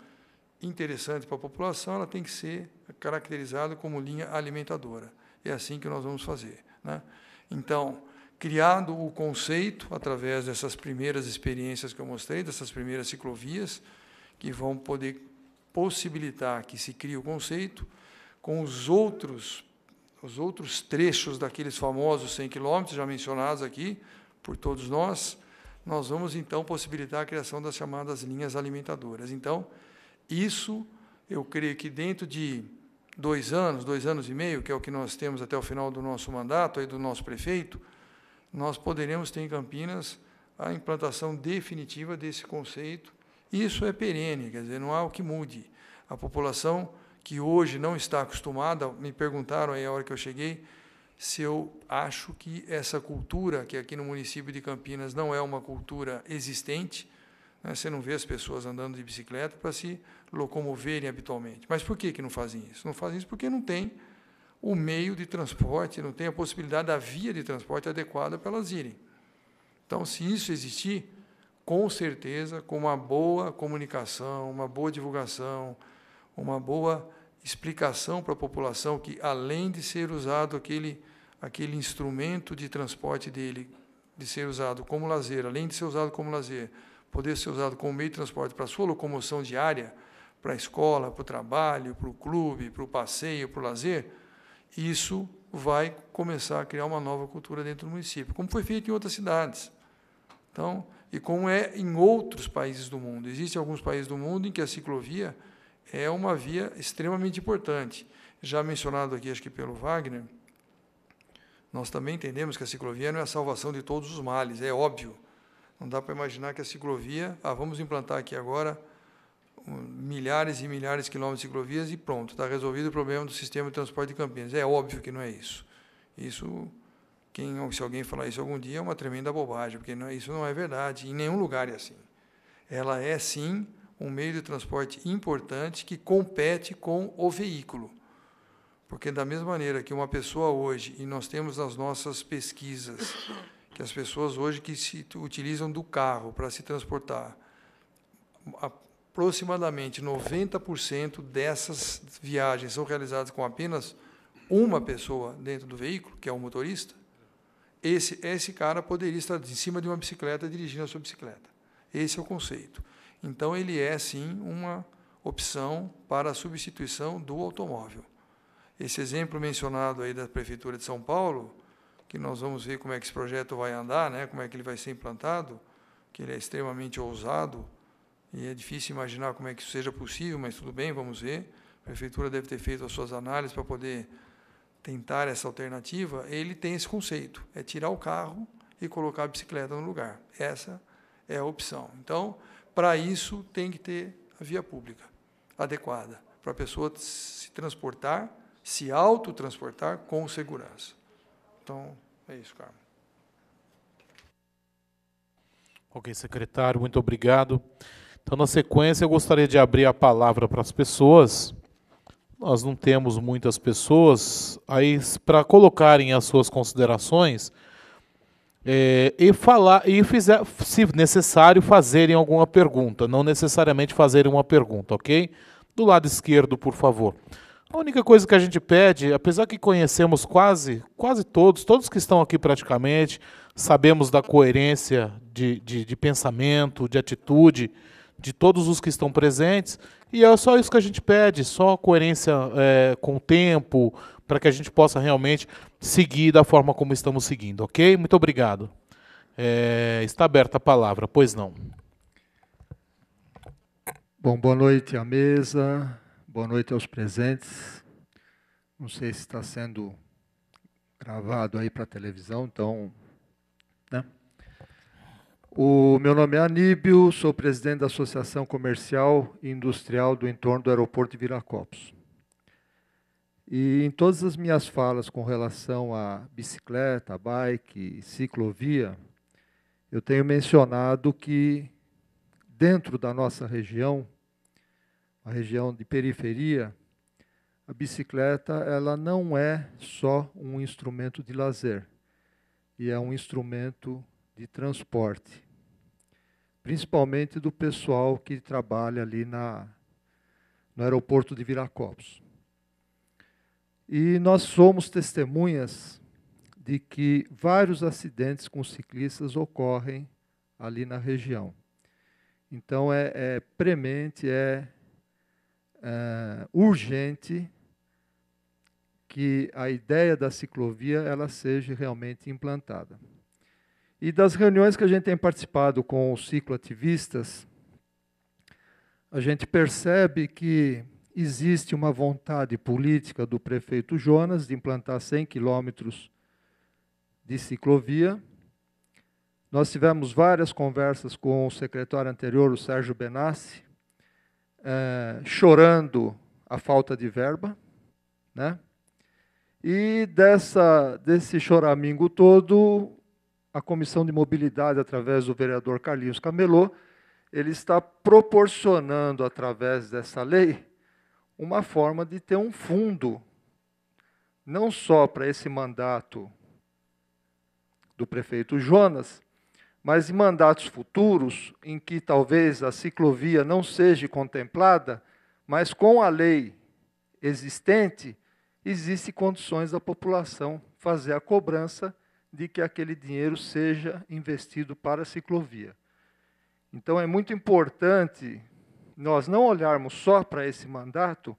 interessante para a população, ela tem que ser caracterizada como linha alimentadora. É assim que nós vamos fazer, né? Então, criado o conceito, através dessas primeiras experiências que eu mostrei, dessas primeiras ciclovias, que vão poder possibilitar que se crie o conceito, com os outros trechos daqueles famosos 100 quilômetros, já mencionados aqui por todos nós, nós vamos, então, possibilitar a criação das chamadas linhas alimentadoras. Então, isso, eu creio que dentro de 2 anos e meio, que é o que nós temos até o final do nosso mandato, aí do nosso prefeito, nós poderemos ter em Campinas a implantação definitiva desse conceito. Isso é perene, quer dizer, não há o que mude. A população que hoje não está acostumada, me perguntaram aí a hora que eu cheguei, se eu acho que essa cultura, que aqui no município de Campinas não é uma cultura existente, né? Você não vê as pessoas andando de bicicleta para se locomoverem habitualmente. Mas por que não fazem isso? Não fazem isso porque não tem o meio de transporte, não tem a possibilidade da via de transporte adequada para elas irem. Então, se isso existir, com certeza, com uma boa comunicação, uma boa divulgação, uma boa explicação para a população que, além de ser usado aquele instrumento de transporte dele, de ser usado como lazer, além de ser usado como lazer, poder ser usado como meio de transporte para a sua locomoção diária, para a escola, para o trabalho, para o clube, para o passeio, para o lazer, isso vai começar a criar uma nova cultura dentro do município, como foi feito em outras cidades. Então, e como é em outros países do mundo. Existem alguns países do mundo em que a ciclovia é uma via extremamente importante. Já mencionado aqui, acho que pelo Wagner, nós também entendemos que a ciclovia não é a salvação de todos os males, é óbvio. Não dá para imaginar que a ciclovia, vamos implantar aqui agora milhares e milhares de quilômetros de ciclovias e pronto, está resolvido o problema do sistema de transporte de Campinas. É óbvio que não é isso. Isso, se alguém falar isso algum dia, é uma tremenda bobagem, porque isso não é verdade, em nenhum lugar é assim. Ela é, sim, um meio de transporte importante que compete com o veículo. Porque, da mesma maneira que uma pessoa hoje, e nós temos nas nossas pesquisas, que as pessoas hoje que se utilizam do carro para se transportar, aproximadamente 90% dessas viagens são realizadas com apenas uma pessoa dentro do veículo, que é o motorista, esse cara poderia estar em cima de uma bicicleta dirigindo a sua bicicleta. Esse é o conceito. Então, ele é, sim, uma opção para a substituição do automóvel. Esse exemplo mencionado aí da Prefeitura de São Paulo, que nós vamos ver como é que esse projeto vai andar, né, como é que ele vai ser implantado, que ele é extremamente ousado, e é difícil imaginar como é que isso seja possível, mas tudo bem, vamos ver. A Prefeitura deve ter feito as suas análises para poder tentar essa alternativa. Ele tem esse conceito, é tirar o carro e colocar a bicicleta no lugar. Essa é a opção. Então, para isso, tem que ter a via pública adequada, para a pessoa se transportar, se autotransportar com segurança. Então, é isso, Carmo. Ok, secretário, muito obrigado. Então, na sequência, eu gostaria de abrir a palavra para as pessoas. Nós não temos muitas pessoas aí para colocarem as suas considerações e falar, e se necessário, fazerem alguma pergunta. Não necessariamente fazerem uma pergunta, ok? Do lado esquerdo, por favor. A única coisa que a gente pede, apesar que conhecemos quase todos que estão aqui praticamente, sabemos da coerência de pensamento, de atitude, de todos os que estão presentes, e é só isso que a gente pede, só coerência com o tempo, para que a gente possa realmente seguir da forma como estamos seguindo, ok? Muito obrigado. Está aberta a palavra, pois não. Bom, boa noite à mesa, boa noite aos presentes. Não sei se está sendo gravado aí para a televisão, então, né? O meu nome é Aníbio, sou presidente da Associação Comercial e Industrial do entorno do aeroporto de Viracopos. E em todas as minhas falas com relação a bicicleta, bike, ciclovia, eu tenho mencionado que dentro da nossa região, a região de periferia, a bicicleta ela não é só um instrumento de lazer, e é um instrumento de transporte, principalmente do pessoal que trabalha ali no aeroporto de Viracopos. E nós somos testemunhas de que vários acidentes com ciclistas ocorrem ali na região. Então, é premente, urgente que a ideia da ciclovia ela seja realmente implantada. E das reuniões que a gente tem participado com os cicloativistas, a gente percebe que existe uma vontade política do prefeito Jonas de implantar 100 quilômetros de ciclovia. Nós tivemos várias conversas com o secretário anterior, o Sérgio Benassi, chorando a falta de verba, né? E desse choramingo todo, a Comissão de Mobilidade, através do vereador Carlinhos Camelot, ele está proporcionando, através dessa lei, uma forma de ter um fundo, não só para esse mandato do prefeito Jonas, mas em mandatos futuros, em que talvez a ciclovia não seja contemplada, mas com a lei existente, existem condições da população fazer a cobrança de que aquele dinheiro seja investido para a ciclovia. Então, é muito importante nós não olharmos só para esse mandato,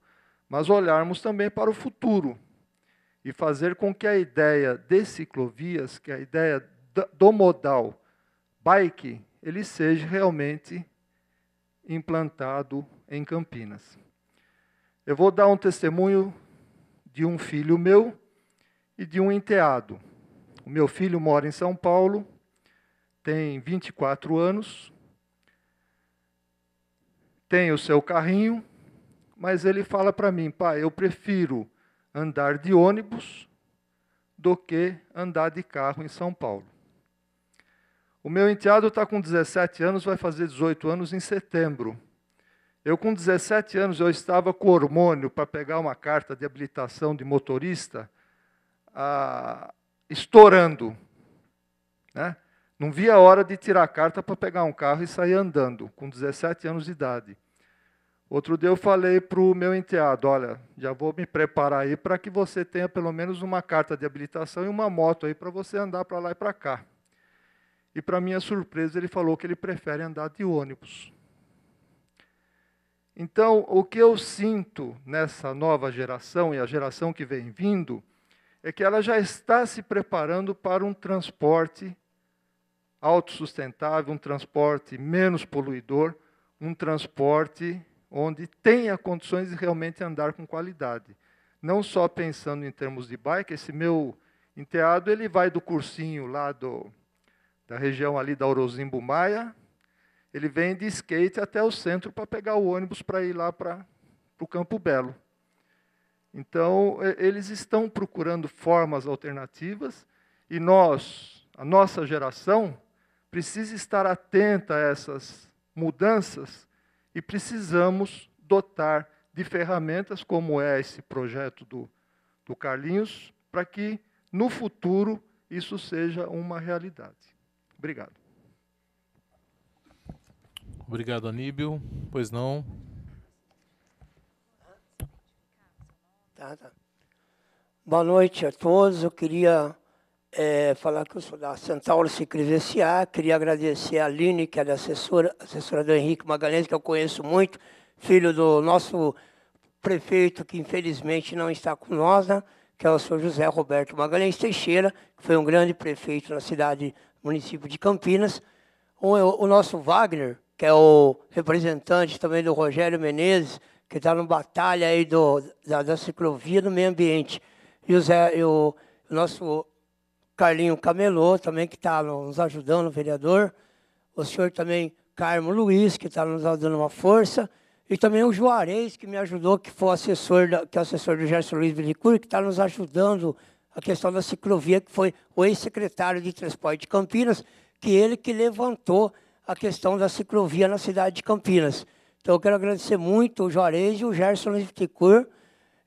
mas olharmos também para o futuro e fazer com que a ideia de ciclovias, que a ideia do modal bike, ele seja realmente implantado em Campinas. Eu vou dar um testemunho de um filho meu e de um enteado. O meu filho mora em São Paulo, tem 24 anos, tem o seu carrinho, mas ele fala para mim: pai, eu prefiro andar de ônibus do que andar de carro em São Paulo. O meu enteado está com 17 anos, vai fazer 18 anos em setembro. Eu, com 17 anos, eu estava com hormônio para pegar uma carta de habilitação de motorista, estourando, né? Não via a hora de tirar a carta para pegar um carro e sair andando, com 17 anos de idade. Outro dia eu falei para o meu enteado: olha, já vou me preparar aí para que você tenha pelo menos uma carta de habilitação e uma moto aí para você andar para lá e para cá. E, para minha surpresa, ele falou que ele prefere andar de ônibus. Então, o que eu sinto nessa nova geração, e a geração que vem vindo, é que ela já está se preparando para um transporte autossustentável, um transporte menos poluidor, um transporte onde tenha condições de realmente andar com qualidade. Não só pensando em termos de bike, esse meu enteado, ele vai do cursinho lá da região ali da Orozimbo Maia, ele vem de skate até o centro para pegar o ônibus para ir lá para o Campo Belo. Então, eles estão procurando formas alternativas e nós, a nossa geração, precisa estar atenta a essas mudanças e precisamos dotar de ferramentas, como é esse projeto do Carlinhos, para que, no futuro, isso seja uma realidade. Obrigado. Obrigado, Aníbal. Pois não. Tá. Boa noite a todos. Eu queria falar que eu sou da Centauro Ciclis S.A. Queria agradecer a Aline, que é da assessora do Henrique Magalhães, que eu conheço muito, filho do nosso prefeito, que infelizmente não está com nós, né? Que é o senhor José Roberto Magalhães Teixeira, que foi um grande prefeito na cidade, município de Campinas. O nosso Wagner, que é o representante também do Rogério Menezes, que está no batalha aí da ciclovia do meio ambiente. E o nosso Carlinho Camelot, também, que está nos ajudando, o vereador. O senhor também, Carmo Luiz, que está nos dando uma força. E também o Juarez, que me ajudou, que foi assessor que é o assessor do Gerson Luiz Villicur, que está nos ajudando a questão da ciclovia, que foi o ex-secretário de Transporte de Campinas, que ele que levantou a questão da ciclovia na cidade de Campinas. Então, eu quero agradecer muito o Juarez e o Gerson Luiz Villicur.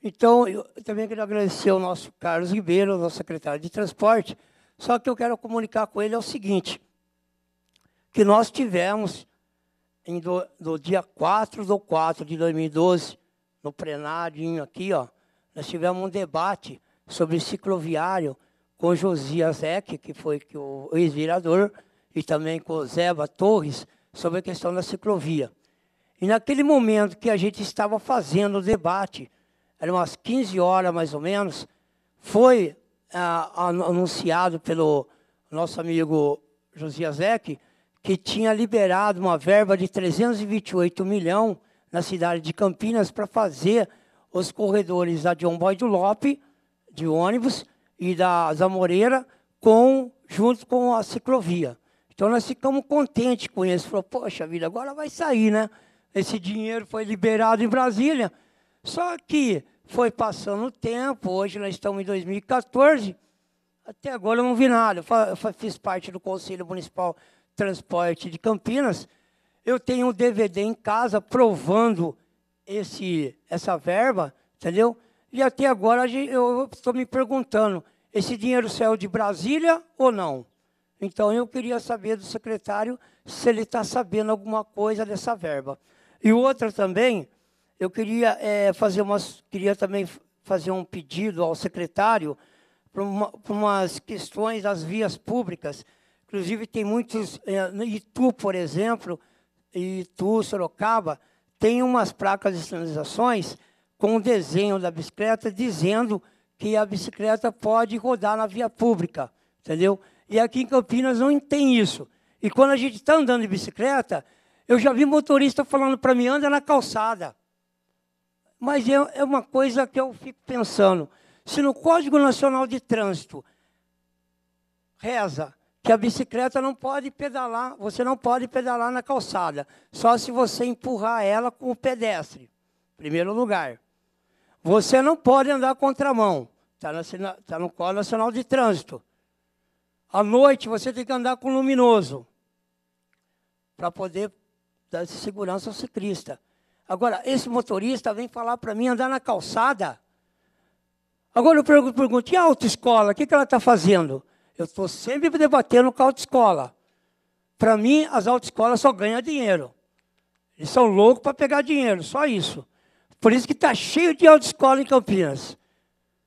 Então, eu também quero agradecer ao nosso Carlos Ribeiro, nosso secretário de Transporte. Só que eu quero comunicar com ele é o seguinte, que nós tivemos, no dia 4/4 de 2012, no plenário aqui, ó, nós tivemos um debate sobre cicloviário com o Josias Eck, que foi o ex-vereador, e também com o Zeba Torres, sobre a questão da ciclovia. E naquele momento que a gente estava fazendo o debate, eram umas 15 horas mais ou menos, foi anunciado pelo nosso amigo Josiasek, que tinha liberado uma verba de 328 milhões na cidade de Campinas para fazer os corredores da João Boy do Lope, de ônibus, e da Zamoreira, junto com a ciclovia. Então, nós ficamos contentes com isso. Falou, poxa vida, agora vai sair, né? Esse dinheiro foi liberado em Brasília. Só que foi passando o tempo, hoje nós estamos em 2014, até agora eu não vi nada. Eu fiz parte do Conselho Municipal de Transporte de Campinas. Eu tenho um DVD em casa provando essa verba, entendeu? E até agora eu estou me perguntando, esse dinheiro saiu de Brasília ou não? Então, eu queria saber do secretário se ele está sabendo alguma coisa dessa verba. E outra também, eu queria também fazer um pedido ao secretário para umas questões das vias públicas. Inclusive, tem muitos, no Itu, por exemplo, Itu, Sorocaba, tem umas placas de sinalizações com o desenho da bicicleta dizendo que a bicicleta pode rodar na via pública, entendeu? E aqui em Campinas não tem isso. E quando a gente está andando de bicicleta, eu já vi motorista falando para mim, anda na calçada. Mas é uma coisa que eu fico pensando. Se no Código Nacional de Trânsito reza que a bicicleta não pode pedalar, você não pode pedalar na calçada, só se você empurrar ela com o pedestre, em primeiro lugar. Você não pode andar contramão, está no Código Nacional de Trânsito. À noite, você tem que andar com luminoso, para poder dar segurança ao ciclista. Agora, esse motorista vem falar para mim andar na calçada. Agora eu pergunto, e a autoescola, o que ela está fazendo? Eu estou sempre debatendo com a autoescola. Para mim, as autoescolas só ganham dinheiro. Eles são loucos para pegar dinheiro, só isso. Por isso que está cheio de autoescola em Campinas.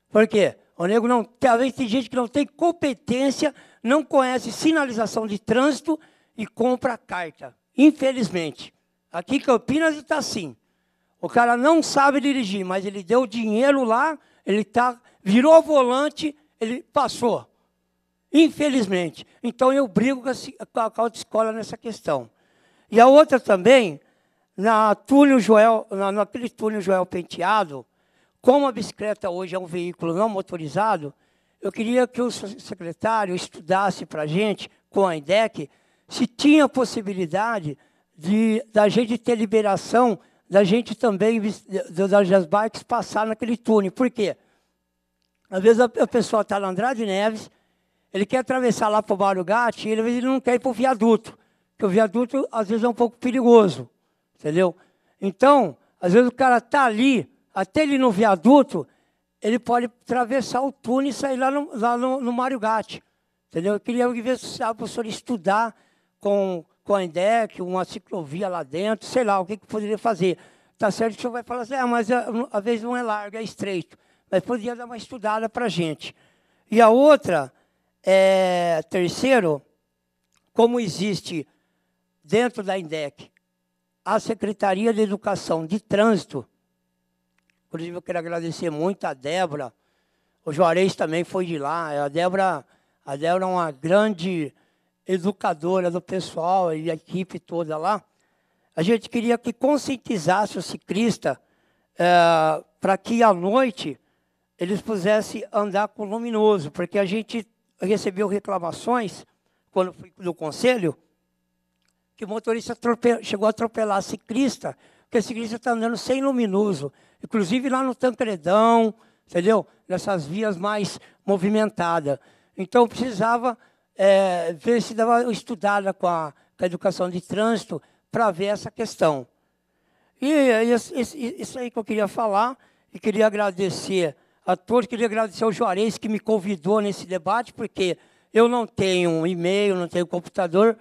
Por quê? O nego não, talvez tem gente que não tem competência, não conhece sinalização de trânsito e compra carta. Infelizmente. Aqui em Campinas está assim. O cara não sabe dirigir, mas ele deu dinheiro lá, virou volante, ele passou. Infelizmente. Então, eu brigo com a autoescola nessa questão. E a outra também, naquele túnel Joel Penteado, como a bicicleta hoje é um veículo não motorizado, eu queria que o secretário estudasse para a gente, com a INDEC, se tinha possibilidade da gente ter liberação, da gente também, das bikes, passar naquele túnel. Por quê? Às vezes a pessoa está na Andrade Neves, ele quer atravessar lá para o Mário Gatti, às vezes ele não quer ir para o viaduto, porque o viaduto, às vezes, é um pouco perigoso, entendeu? Então, às vezes o cara está ali, até ele no viaduto, ele pode atravessar o túnel e sair lá no Mário Gatti, entendeu? Eu queria ver se a professora estudar com a INDEC, uma ciclovia lá dentro, sei lá, o que poderia fazer. Está certo que o senhor vai falar assim, mas às vezes não é largo, é estreito. Mas poderia dar uma estudada para a gente. E a outra, terceiro, como existe dentro da INDEC a Secretaria de Educação de Trânsito, inclusive eu quero agradecer muito a Débora, o Juarez também foi de lá, a Débora é uma grande educadora do pessoal e a equipe toda lá. A gente queria que conscientizasse o ciclista para que à noite eles pudessem andar com luminoso, porque a gente recebeu reclamações, quando fui do conselho, que o motorista chegou a atropelar ciclista, porque o ciclista está andando sem luminoso, inclusive lá no Tancredão, entendeu? Nessas vias mais movimentadas. Então, precisava ver se dava uma estudada com a educação de trânsito para ver essa questão. E isso aí que eu queria falar, e queria agradecer a todos, queria agradecer ao Juarez que me convidou nesse debate, porque eu não tenho e-mail, não tenho computador,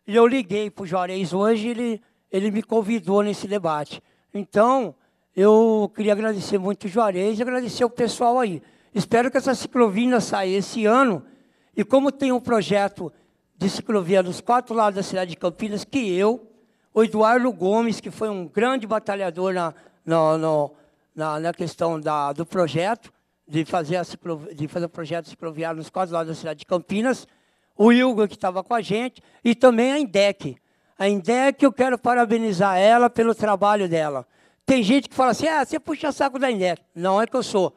e eu liguei para o Juarez hoje e ele me convidou nesse debate. Então, eu queria agradecer muito o Juarez e agradecer o pessoal aí. Espero que essa ciclovia saia esse ano, e como tem um projeto de ciclovia dos 4 lados da cidade de Campinas, que o Eduardo Gomes, que foi um grande batalhador na questão do projeto, de fazer o projeto cicloviário nos 4 lados da cidade de Campinas, o Ilga, que estava com a gente, e também a INDEC. A INDEC, eu quero parabenizar ela pelo trabalho dela. Tem gente que fala assim, você puxa saco da INDEC. Não é que eu sou.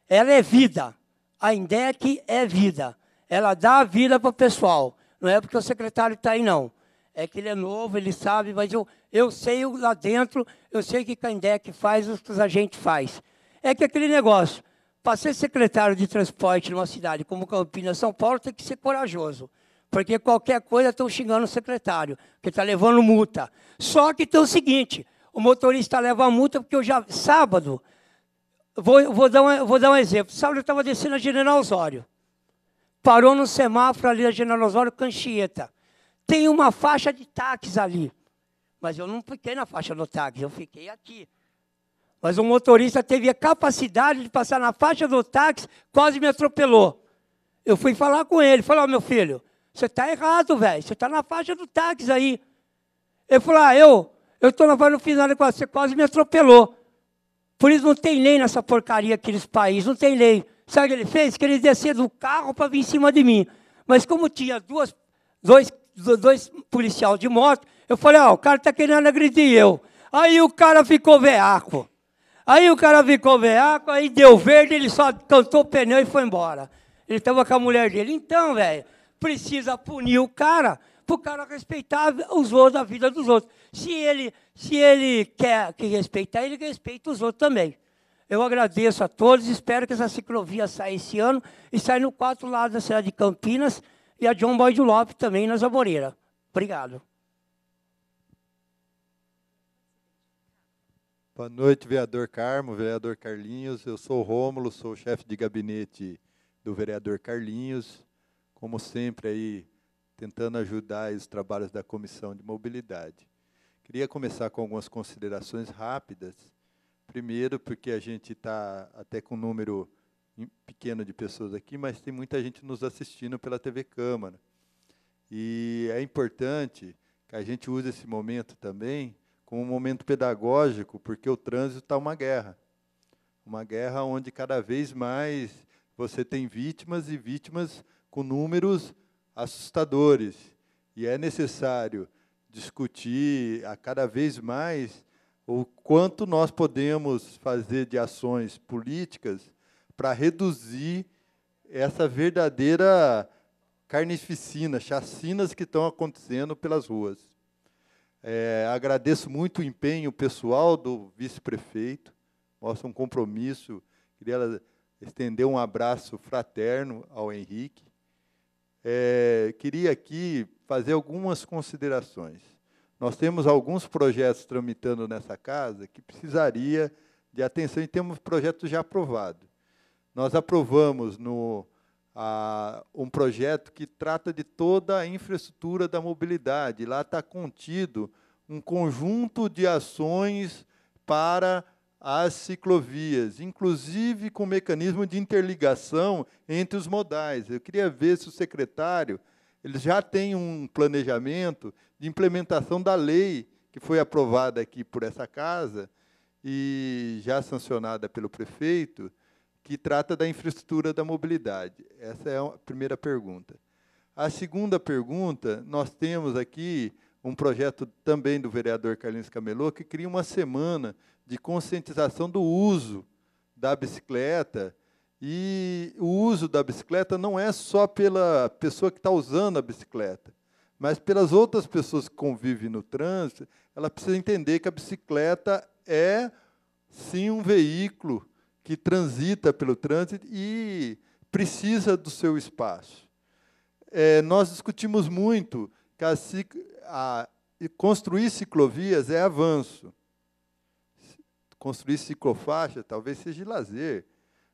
Ela é vida. A INDEC é vida. Ela dá a vida para o pessoal. Não é porque o secretário está aí, não. É que ele é novo, ele sabe, mas eu sei lá dentro, eu sei o que a INDEC faz, o que a gente faz. É que aquele negócio, para ser secretário de transporte numa cidade como Campinas, São Paulo, tem que ser corajoso. Porque qualquer coisa estão xingando o secretário, que está levando multa. Só que tem o seguinte, o motorista leva a multa porque sábado, vou dar um exemplo. Sábado eu estava descendo a General Osório. Parou no semáforo ali, a General Osório, Canchieta. Tem uma faixa de táxis ali. Mas eu não fiquei na faixa do táxi, eu fiquei aqui. Mas o motorista teve a capacidade de passar na faixa do táxi, quase me atropelou. Eu fui falar com ele, falei, meu filho, você está errado, velho, você está na faixa do táxi aí. Ele falou, eu estou na faixa do final, você quase me atropelou. Por isso não tem lei nessa porcaria aqui nesse país, não tem lei. Sabe o que ele fez? Que ele descer do carro para vir em cima de mim. Mas como tinha dois policiais de moto, eu falei, o cara está querendo agredir eu. Aí o cara ficou veaco. Aí deu verde, ele só cantou o pneu e foi embora. Ele estava com a mulher dele. Então, velho, precisa punir o cara, para o cara respeitar os outros, a vida dos outros. Se ele quer que respeitar, ele respeita os outros também. Eu agradeço a todos, espero que essa ciclovia saia esse ano e saia no 4 lados da cidade de Campinas e a João Boy de Lopes também nas Amoreiras. Obrigado. Boa noite, vereador Carmo, vereador Carlinhos. Eu sou o Rômulo, sou o chefe de gabinete do vereador Carlinhos. Como sempre, aí, tentando ajudar os trabalhos da Comissão de Mobilidade. Queria começar com algumas considerações rápidas. Primeiro, porque a gente está até com um número pequeno de pessoas aqui, mas tem muita gente nos assistindo pela TV Câmara. E é importante que a gente use esse momento também como um momento pedagógico, porque o trânsito está uma guerra onde cada vez mais você tem vítimas e vítimas com números assustadores. E é necessário discutir a cada vez mais o quanto nós podemos fazer de ações políticas para reduzir essa verdadeira carnificina, chacinas que estão acontecendo pelas ruas. Agradeço muito o empenho pessoal do vice-prefeito, mostra um compromisso, queria estender um abraço fraterno ao Henrique. Queria aqui fazer algumas considerações. Nós temos alguns projetos tramitando nessa casa que precisaria de atenção e temos projetos já aprovados. Nós aprovamos um projeto que trata de toda a infraestrutura da mobilidade. Lá está contido um conjunto de ações para as ciclovias, inclusive com mecanismo de interligação entre os modais. Eu queria ver se o secretário ele já tem um planejamento de implementação da lei que foi aprovada aqui por essa casa e já sancionada pelo prefeito, que trata da infraestrutura da mobilidade. Essa é a primeira pergunta. A segunda pergunta, nós temos aqui um projeto também do vereador Carlinhos Camelô, que cria uma semana de conscientização do uso da bicicleta. E o uso da bicicleta não é só pela pessoa que está usando a bicicleta, mas pelas outras pessoas que convivem no trânsito. Ela precisa entender que a bicicleta é, sim, um veículo que transita pelo trânsito e precisa do seu espaço. Nós discutimos muito que construir ciclovias é avanço. Construir ciclofaixa talvez seja de lazer,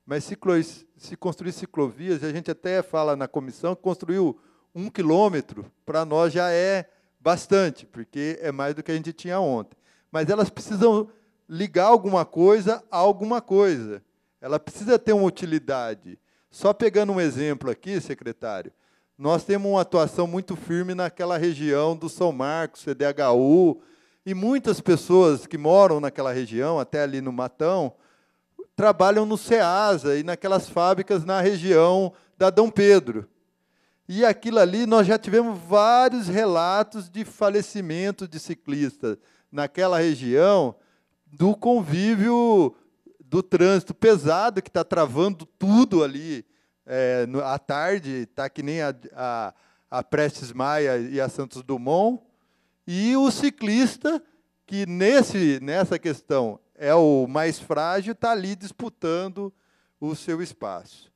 mas se construir ciclovias, a gente até fala na comissão que construiu 1 quilômetro, para nós já é bastante, porque é mais do que a gente tinha ontem. Mas elas precisam ligar alguma coisa a alguma coisa. Ela precisa ter uma utilidade. Só pegando um exemplo aqui, secretário, nós temos uma atuação muito firme naquela região do São Marcos, CDHU, e muitas pessoas que moram naquela região, até ali no Matão, trabalham no SEASA e naquelas fábricas na região da Dom Pedro. E aquilo ali, nós já tivemos vários relatos de falecimento de ciclistas naquela região, do convívio do trânsito pesado, que está travando tudo ali à tarde, está que nem a Prestes Maia e a Santos Dumont, e o ciclista, que nessa questão é o mais frágil, está ali disputando o seu espaço.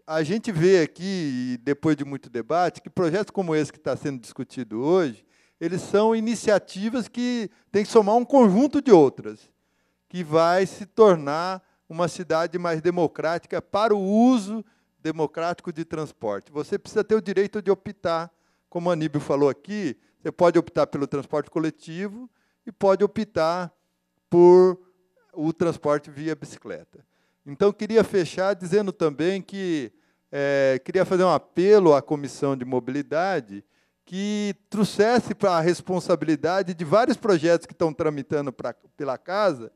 A gente vê aqui, depois de muito debate, que projetos como esse que está sendo discutido hoje, eles são iniciativas que têm que somar um conjunto de outras, que vai se tornar uma cidade mais democrática para o uso democrático de transporte. Você precisa ter o direito de optar, como a Aníbal falou aqui, você pode optar pelo transporte coletivo e pode optar por o transporte via bicicleta. Então, queria fechar dizendo também que queria fazer um apelo à Comissão de Mobilidade que trouxesse para a responsabilidade de vários projetos que estão tramitando pela casa,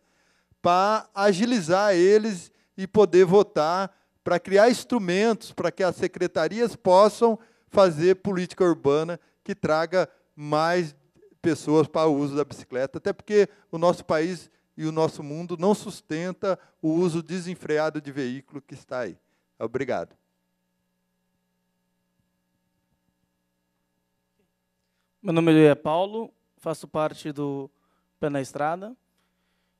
para agilizar eles e poder votar, para criar instrumentos para que as secretarias possam fazer política urbana que traga mais pessoas para o uso da bicicleta, até porque o nosso país e o nosso mundo não sustenta o uso desenfreado de veículo que está aí. Obrigado. Meu nome é Paulo, faço parte do Pé na Estrada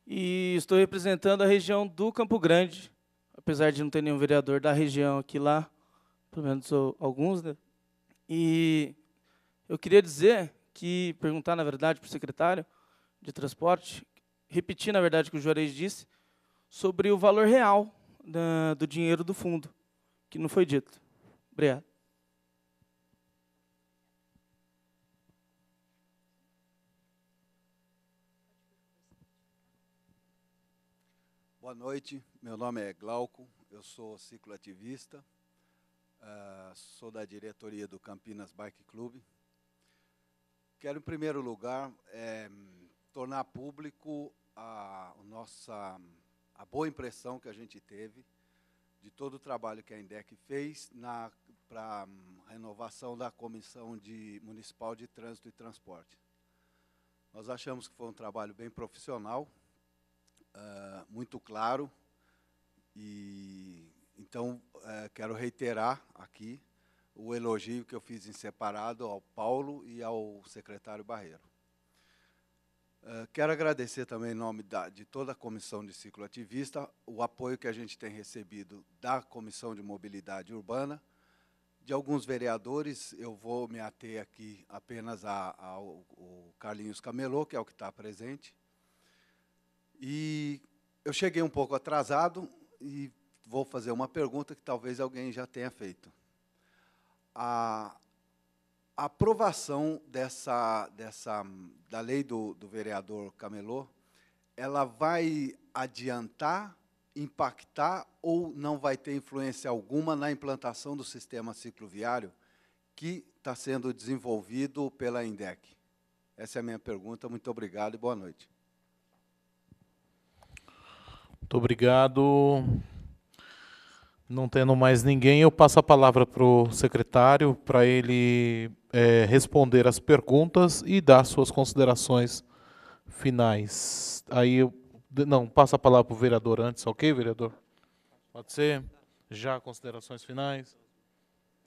e estou representando a região do Campo Grande, apesar de não ter nenhum vereador da região aqui lá, pelo menos alguns, né? E eu queria perguntar, na verdade, para o secretário de transporte, repetir, na verdade, o que o Juarez disse, sobre o valor real do dinheiro do fundo, que não foi dito. Obrigado. Boa noite, meu nome é Glauco, eu sou cicloativista, sou da diretoria do Campinas Bike Club. Quero, em primeiro lugar, tornar público a boa impressão que a gente teve de todo o trabalho que a INDEC fez para a renovação da Comissão Municipal de Trânsito e Transporte. Nós achamos que foi um trabalho bem profissional, muito claro, e então quero reiterar aqui o elogio que eu fiz em separado ao Paulo e ao secretário Barreiro. Quero agradecer também em nome de toda a comissão de cicloativista o apoio que a gente tem recebido da Comissão de Mobilidade Urbana, de alguns vereadores. Eu vou me ater aqui apenas ao Carlinhos Camelô, que é o que está presente. E eu cheguei um pouco atrasado e vou fazer uma pergunta que talvez alguém já tenha feito. A aprovação da lei do vereador Camelô, ela vai adiantar, impactar ou não vai ter influência alguma na implantação do sistema cicloviário que está sendo desenvolvido pela INDEC? Essa é a minha pergunta. Muito obrigado e boa noite. Muito obrigado. Não tendo mais ninguém, eu passo a palavra para o secretário, para ele responder as perguntas e dar suas considerações finais. Aí não, passo a palavra para o vereador antes, ok, vereador? Pode ser? Já considerações finais?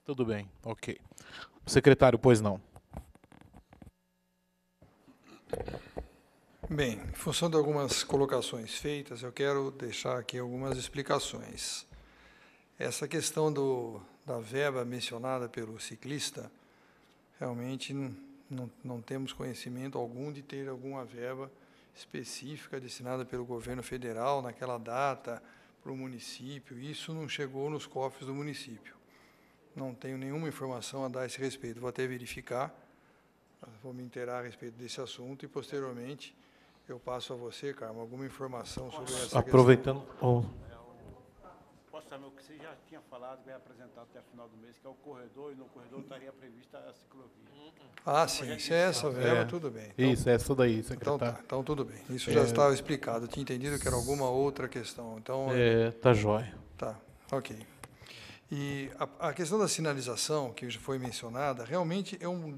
Tudo bem, ok. Secretário, pois não. Bem, em função de algumas colocações feitas, eu quero deixar aqui algumas explicações. Essa questão da verba mencionada pelo ciclista, realmente não temos conhecimento algum de ter alguma verba específica destinada pelo governo federal naquela data para o município. Isso não chegou nos cofres do município. Não tenho nenhuma informação a dar a esse respeito. Vou até verificar, vou me inteirar a respeito desse assunto e, posteriormente, eu passo a você, Carmo, alguma informação sobre essa questão. Aproveitando... Posso saber o que você já tinha falado, vai apresentar até o final do mês, que é o corredor, e no corredor estaria prevista a ciclovia. Ah, sim, se é essa verba, tudo bem. Então, isso, é essa daí, secretário. Então tudo bem. Isso já estava explicado. Eu tinha entendido que era alguma outra questão. Então, tá jóia. Tá, ok. E a questão da sinalização, que já foi mencionada, realmente eu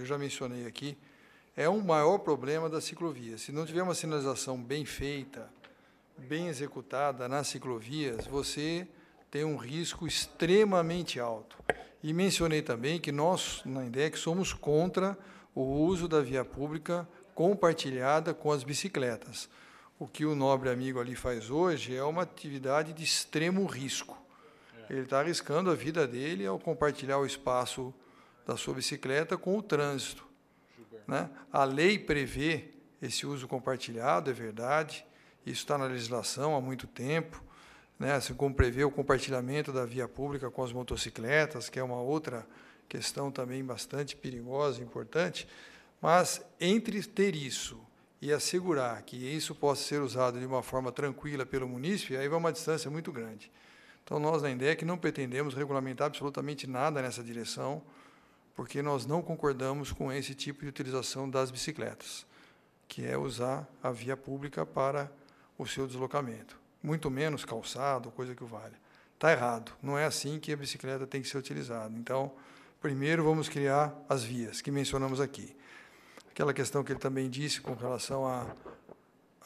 já mencionei aqui, é um maior problema da ciclovia. Se não tiver uma sinalização bem feita, bem executada nas ciclovias, você tem um risco extremamente alto. E mencionei também que nós, na INDEC, somos contra o uso da via pública compartilhada com as bicicletas. O que o nobre amigo ali faz hoje é uma atividade de extremo risco. Ele está arriscando a vida dele ao compartilhar o espaço da sua bicicleta com o trânsito, né? A lei prevê esse uso compartilhado, é verdade, isso está na legislação há muito tempo, né? Assim como prevê o compartilhamento da via pública com as motocicletas, que é uma outra questão também bastante perigosa e importante, mas entre ter isso e assegurar que isso possa ser usado de uma forma tranquila pelo munícipe, aí vai uma distância muito grande. Então, nós, na INDEC, não pretendemos regulamentar absolutamente nada nessa direção, porque nós não concordamos com esse tipo de utilização das bicicletas, que é usar a via pública para o seu deslocamento. Muito menos calçado, coisa que o valha. Está errado. Não é assim que a bicicleta tem que ser utilizada. Então, primeiro vamos criar as vias, que mencionamos aqui. Aquela questão que ele também disse com relação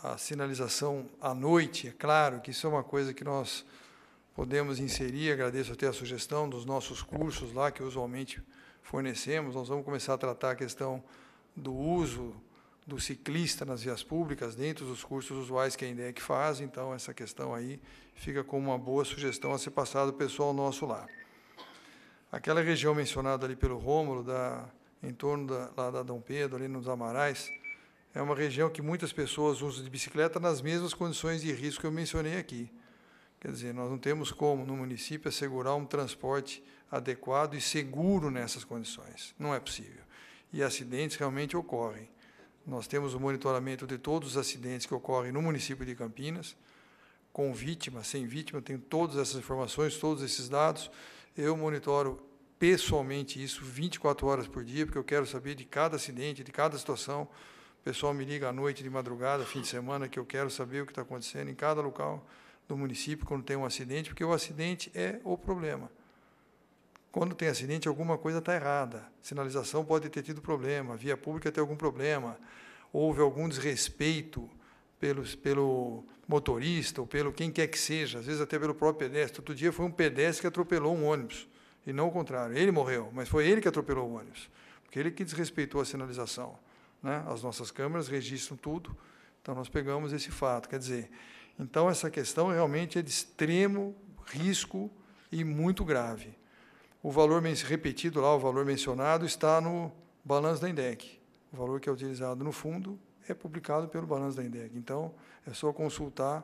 à sinalização à noite, é claro que isso é uma coisa que nós podemos inserir, agradeço até a sugestão dos nossos cursos lá, que usualmente fornecemos. Nós vamos começar a tratar a questão do uso do ciclista nas vias públicas, dentro dos cursos usuais que a INDEC faz, então essa questão aí fica como uma boa sugestão a ser passada do pessoal nosso lá. Aquela região mencionada ali pelo Rômulo, em torno lá da Dom Pedro, ali nos Amarais, é uma região que muitas pessoas usam de bicicleta nas mesmas condições de risco que eu mencionei aqui. Quer dizer, nós não temos como, no município, assegurar um transporte adequado e seguro nessas condições. Não é possível. E acidentes realmente ocorrem. Nós temos o monitoramento de todos os acidentes que ocorrem no município de Campinas, com vítima, sem vítima, tenho todas essas informações, todos esses dados. Eu monitoro pessoalmente isso 24 horas por dia, porque eu quero saber de cada acidente, de cada situação. O pessoal me liga à noite, de madrugada, fim de semana, que eu quero saber o que está acontecendo em cada local do município quando tem um acidente, porque o acidente é o problema. Quando tem acidente, alguma coisa está errada. Sinalização pode ter tido problema, via pública tem algum problema, houve algum desrespeito pelo motorista ou pelo quem quer que seja, às vezes até pelo próprio pedestre. Outro dia foi um pedestre que atropelou um ônibus, e não o contrário. Ele morreu, mas foi ele que atropelou o ônibus, porque ele que desrespeitou a sinalização, né? As nossas câmeras registram tudo, então nós pegamos esse fato. Quer dizer, então essa questão realmente é de extremo risco e muito grave. O valor repetido lá, o valor mencionado, está no balanço da INDEC. O valor que é utilizado no fundo é publicado pelo balanço da INDEC. Então, é só consultar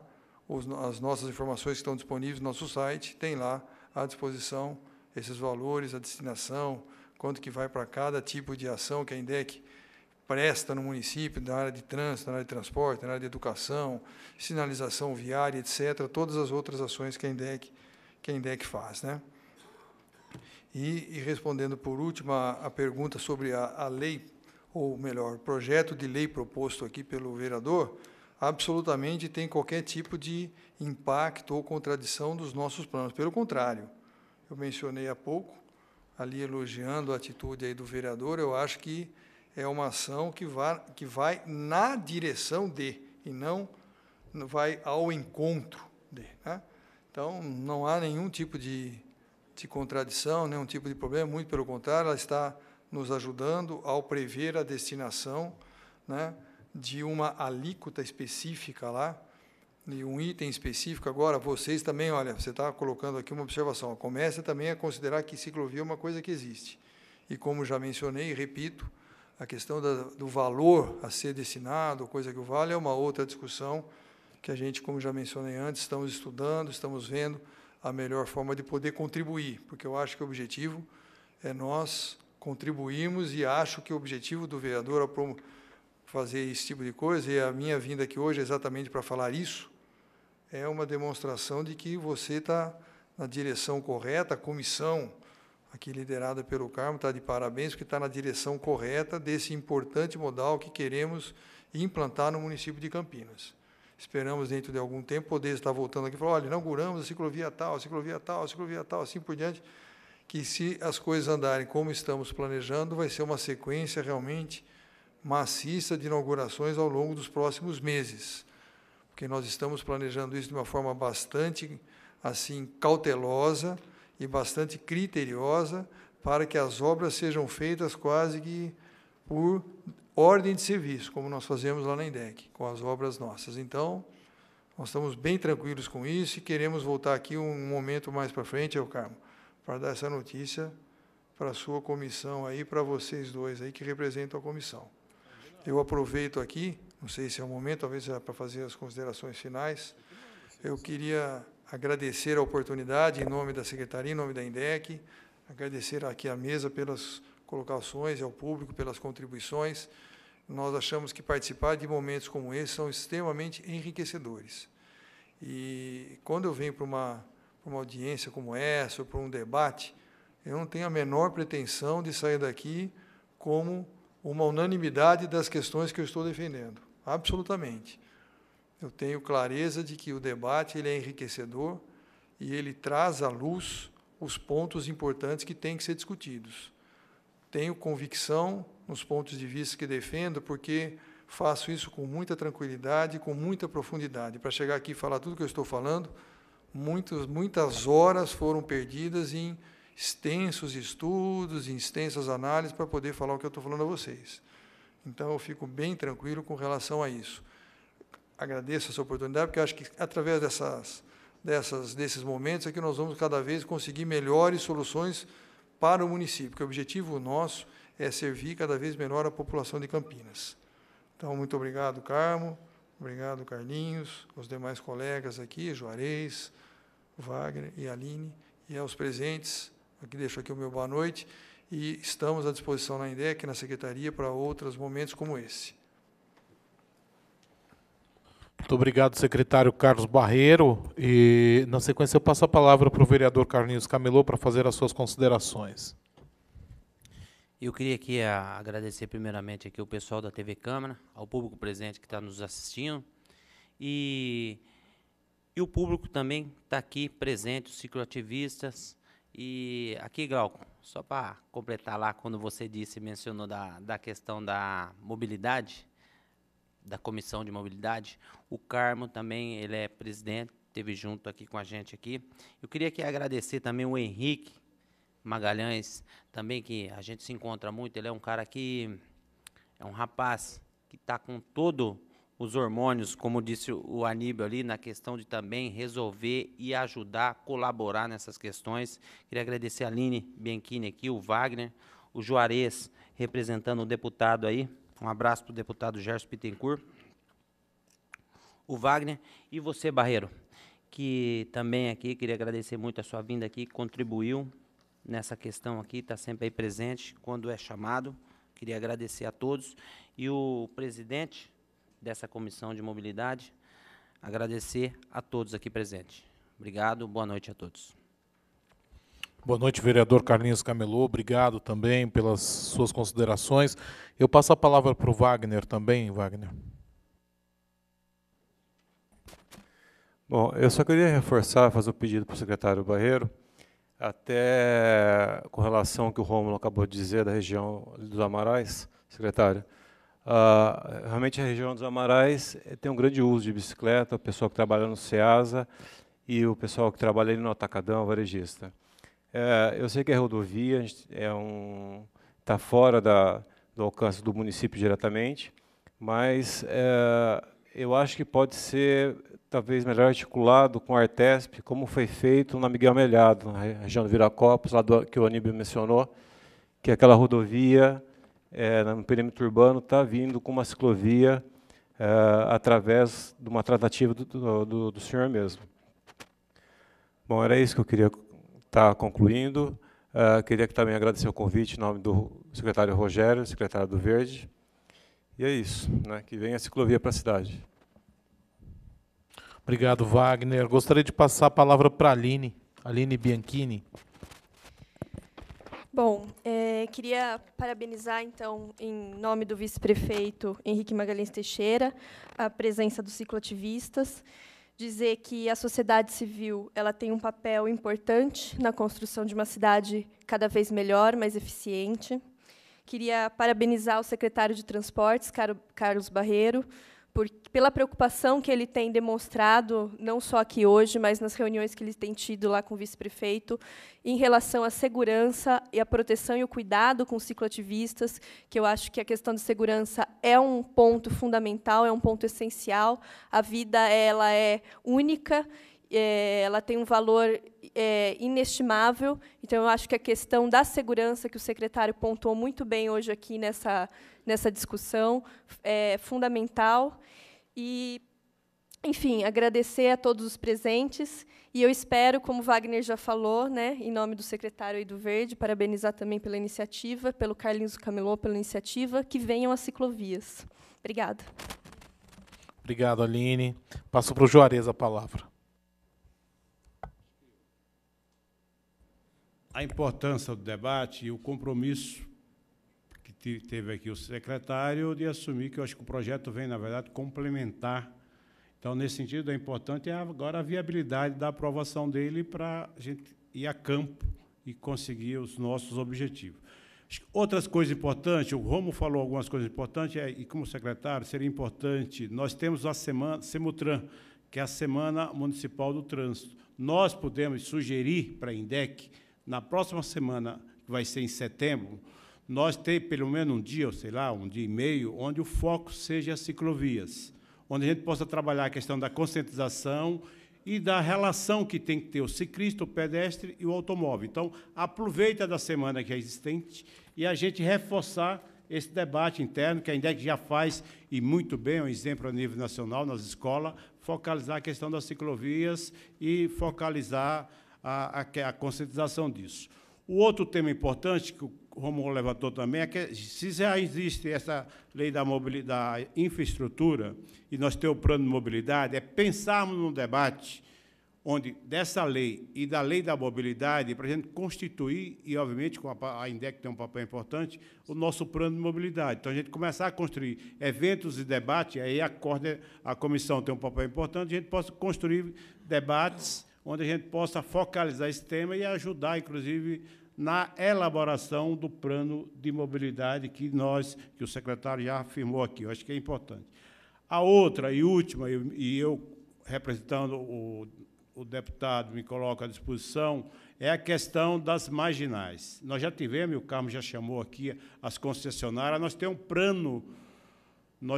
as nossas informações que estão disponíveis no nosso site, tem lá à disposição esses valores, a destinação, quanto que vai para cada tipo de ação que a INDEC presta no município, na área de trânsito, na área de transporte, na área de educação, sinalização viária, etc., todas as outras ações que a INDEC faz, né? E respondendo por último a pergunta sobre a lei, ou melhor, o projeto de lei proposto aqui pelo vereador, absolutamente tem qualquer tipo de impacto ou contradição dos nossos planos. Pelo contrário, eu mencionei há pouco, ali elogiando a atitude aí do vereador, eu acho que é uma ação que vai na direção de, e não vai ao encontro de, né? Então, não há nenhum tipo de contradição, nenhum tipo de problema, muito pelo contrário, ela está nos ajudando ao prever a destinação, né, de uma alíquota específica lá, de um item específico. Agora, vocês também, olha, você está colocando aqui uma observação, comece também a considerar que ciclovia é uma coisa que existe. E como já mencionei e repito, a questão do valor a ser destinado, coisa que o vale, é uma outra discussão que a gente, como já mencionei antes, estamos estudando, estamos vendo a melhor forma de poder contribuir, porque eu acho que o objetivo é nós contribuirmos, e acho que o objetivo do vereador ao fazer esse tipo de coisa, e a minha vinda aqui hoje é exatamente para falar isso, é uma demonstração de que você está na direção correta, a comissão aqui liderada pelo Carmo está de parabéns, porque está na direção correta desse importante modal que queremos implantar no município de Campinas. Esperamos, dentro de algum tempo, poder estar voltando aqui e falar, olha, inauguramos a ciclovia tal, a ciclovia tal, a ciclovia tal, assim por diante, que se as coisas andarem como estamos planejando, vai ser uma sequência realmente maciça de inaugurações ao longo dos próximos meses, porque nós estamos planejando isso de uma forma bastante assim cautelosa e bastante criteriosa para que as obras sejam feitas quase que por ordem de serviço, como nós fazemos lá na INDEC, com as obras nossas. Então, nós estamos bem tranquilos com isso e queremos voltar aqui um momento mais para frente, Carmo, para dar essa notícia para a sua comissão aí, para vocês dois aí que representam a comissão. Eu aproveito aqui, não sei se é o momento, talvez é para fazer as considerações finais. Eu queria agradecer a oportunidade, em nome da Secretaria, em nome da INDEC, agradecer aqui à mesa pelas colocações e ao público pelas contribuições. Nós achamos que participar de momentos como esse são extremamente enriquecedores. E quando eu venho para uma audiência como essa, ou para um debate, eu não tenho a menor pretensão de sair daqui como uma unanimidade das questões que eu estou defendendo. Absolutamente. Eu tenho clareza de que o debate ele é enriquecedor e ele traz à luz os pontos importantes que têm que ser discutidos. Tenho convicção nos pontos de vista que defendo, porque faço isso com muita tranquilidade, com muita profundidade. Para chegar aqui e falar tudo o que eu estou falando, muitas horas foram perdidas em extensos estudos, em extensas análises, para poder falar o que eu estou falando a vocês. Então, eu fico bem tranquilo com relação a isso. Agradeço essa oportunidade, porque acho que, através desses momentos, é que nós vamos cada vez conseguir melhores soluções para o município, porque o objetivo nosso é servir cada vez melhor a população de Campinas. Então, muito obrigado, Carmo, obrigado, Carlinhos, aos demais colegas aqui, Juarez, Wagner e Aline, e aos presentes, aqui deixo aqui o meu boa noite, e estamos à disposição na INDEC, na Secretaria, para outros momentos como esse. Muito obrigado, secretário Carlos Barreiro. E, na sequência, eu passo a palavra para o vereador Carlinhos Camelô para fazer as suas considerações. Eu queria aqui agradecer primeiramente aqui o pessoal da TV Câmara, ao público presente que está nos assistindo, e o público também está aqui presente, os cicloativistas. E aqui, Glauco, só para completar lá, quando você mencionou da questão da mobilidade, da comissão de mobilidade, o Carmo também, ele é presidente, esteve junto aqui com a gente aqui. Eu queria aqui agradecer também o Henrique Magalhães, também que a gente se encontra muito, ele é um cara que, é um rapaz que está com todos os hormônios, como disse o Aníbal ali, na questão de também resolver e ajudar, colaborar nessas questões. Queria agradecer a Aline Bianchini aqui, o Wagner, o Juarez, representando o deputado aí. Um abraço para o deputado Gerson Bittencourt, o Wagner e você, Barreiro, que também aqui, queria agradecer muito a sua vinda aqui, contribuiu nessa questão aqui, está sempre aí presente quando é chamado. Queria agradecer a todos. E o presidente dessa comissão de mobilidade, agradecer a todos aqui presentes. Obrigado, boa noite a todos. Boa noite, vereador Carlinhos Camelô. Obrigado também pelas suas considerações. Eu passo a palavra para o Wagner também, Wagner. Bom, eu só queria reforçar, fazer um pedido para o secretário Barreiro, até com relação ao que o Rômulo acabou de dizer da região dos Amarais, secretário. Realmente a região dos Amarais tem um grande uso de bicicleta, o pessoal que trabalha no SEASA e o pessoal que trabalha ali no Atacadão, varejista. Eu sei que a rodovia está fora do alcance do município diretamente, mas eu acho que pode ser talvez melhor articulado com a Artesp, como foi feito na Miguel Melhado, na região do Viracopos, lá que o Aníbal mencionou, que aquela rodovia no perímetro urbano está vindo com uma ciclovia através de uma tratativa do senhor mesmo. Bom, era isso que eu queria estar concluindo. Queria também agradecer o convite em nome do secretário Rogério, secretário do Verde. E é isso, né, que venha a ciclovia para a cidade. Obrigado, Wagner. Gostaria de passar a palavra para a Aline Bianchini. Bom, queria parabenizar, então, em nome do vice-prefeito Henrique Magalhães Teixeira, a presença dos cicloativistas, dizer que a sociedade civil ela tem um papel importante na construção de uma cidade cada vez melhor, mais eficiente. Queria parabenizar o secretário de Transportes, Carlos Barreiro, pela preocupação que ele tem demonstrado, não só aqui hoje, mas nas reuniões que ele tem tido lá com o vice-prefeito, em relação à segurança e à proteção e o cuidado com os cicloativistas, que eu acho que a questão de segurança é um ponto fundamental, é um ponto essencial. A vida ela é única, ela tem um valor inestimável. Então, eu acho que a questão da segurança, que o secretário pontuou muito bem hoje aqui nessa discussão, é fundamental. E, enfim, agradecer a todos os presentes. E eu espero, como Wagner já falou, né, em nome do secretário aí do Verde, parabenizar também pela iniciativa, pelo Carlinhos Camelô pela iniciativa, que venham as ciclovias. Obrigada. Obrigado, Aline. Passo para o Juarez a palavra. A importância do debate e o compromisso que teve aqui o secretário de assumir que eu acho que o projeto vem, na verdade, complementar. Então, nesse sentido, é importante agora a viabilidade da aprovação dele para a gente ir a campo e conseguir os nossos objetivos. Outras coisas importantes, o Romo falou algumas coisas importantes, e como secretário, seria importante, nós temos a semana Semutran, que é a Semana Municipal do Trânsito. Nós podemos sugerir para a INDEC, na próxima semana, que vai ser em setembro, nós ter pelo menos um dia, ou sei lá, um dia e meio, onde o foco seja as ciclovias, onde a gente possa trabalhar a questão da conscientização e da relação que tem que ter o ciclista, o pedestre e o automóvel. Então, aproveita da semana que é existente e a gente reforçar esse debate interno, que a INDEC já faz, e muito bem, é um exemplo a nível nacional, nas escolas, focalizar a questão das ciclovias e focalizar a conscientização disso. O outro tema importante, que o Romulo levantou também, é que, se já existe essa lei da infraestrutura, e nós temos o plano de mobilidade, é pensarmos num debate onde, dessa lei e da lei da mobilidade, para a gente constituir, e, obviamente, com a INDEC tem um papel importante, o nosso plano de mobilidade. Então, a gente começar a construir eventos e debates, aí a comissão tem um papel importante, a gente possa construir debates onde a gente possa focalizar esse tema e ajudar, inclusive, na elaboração do plano de mobilidade que o secretário já afirmou aqui. Eu acho que é importante. A outra e última, e eu, representando o deputado, me coloco à disposição, é a questão das marginais. Nós já tivemos, e o Carmo já chamou aqui as concessionárias, nós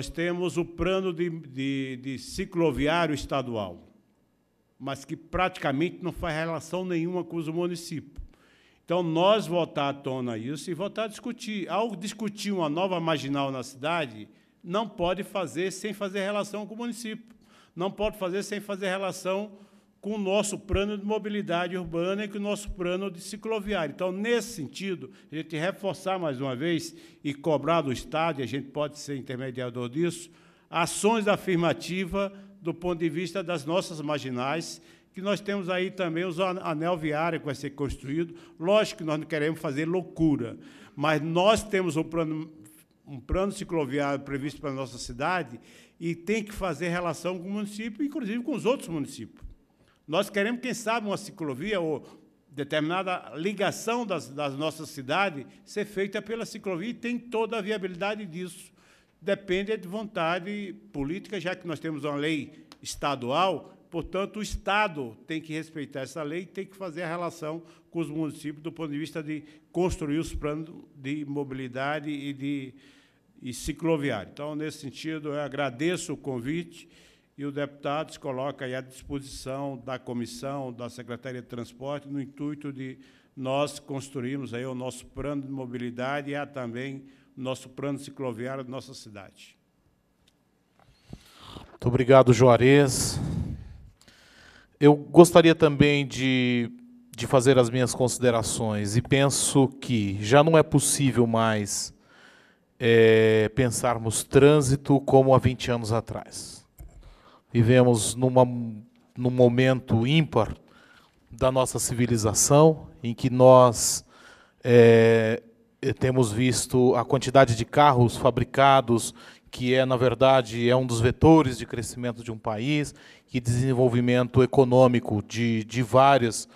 temos o plano de cicloviário estadual, mas que praticamente não faz relação nenhuma com os municípios. Então, nós voltar à tona isso e voltar a discutir. Ao discutir uma nova marginal na cidade, não pode fazer sem fazer relação com o município. Não pode fazer sem fazer relação com o nosso plano de mobilidade urbana e com o nosso plano de cicloviário. Então, nesse sentido, a gente reforçar mais uma vez e cobrar do Estado, e a gente pode ser intermediador disso, ações afirmativas do ponto de vista das nossas marginais, que nós temos aí também os anel viário que vai ser construído. Lógico que nós não queremos fazer loucura, mas nós temos um plano cicloviário previsto para a nossa cidade e tem que fazer relação com o município, inclusive com os outros municípios. Nós queremos, quem sabe, uma ciclovia ou determinada ligação das nossas cidades ser feita pela ciclovia e tem toda a viabilidade disso. Depende de vontade política, já que nós temos uma lei estadual. Portanto, o Estado tem que respeitar essa lei e tem que fazer a relação com os municípios do ponto de vista de construir os planos de mobilidade e cicloviário. Então, nesse sentido, eu agradeço o convite e o deputado se coloca aí à disposição da comissão, da Secretaria de Transporte, no intuito de nós construirmos aí o nosso plano de mobilidade e também o nosso plano cicloviário da nossa cidade. Muito obrigado, Juarez. Eu gostaria também de fazer as minhas considerações e penso que já não é possível mais pensarmos trânsito como há 20 anos atrás. Vivemos num momento ímpar da nossa civilização, em que nós Temos visto a quantidade de carros fabricados, que na verdade, é um dos vetores de crescimento de um país e desenvolvimento econômico de vários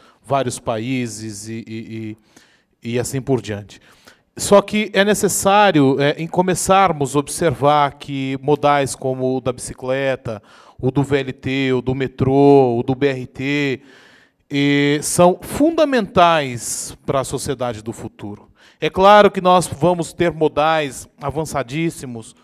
países e assim por diante. Só que é necessário em começarmos a observar que modais como o da bicicleta, o do VLT, o do metrô, o do BRT, são fundamentais para a sociedade do futuro. É claro que nós vamos ter modais avançadíssimos,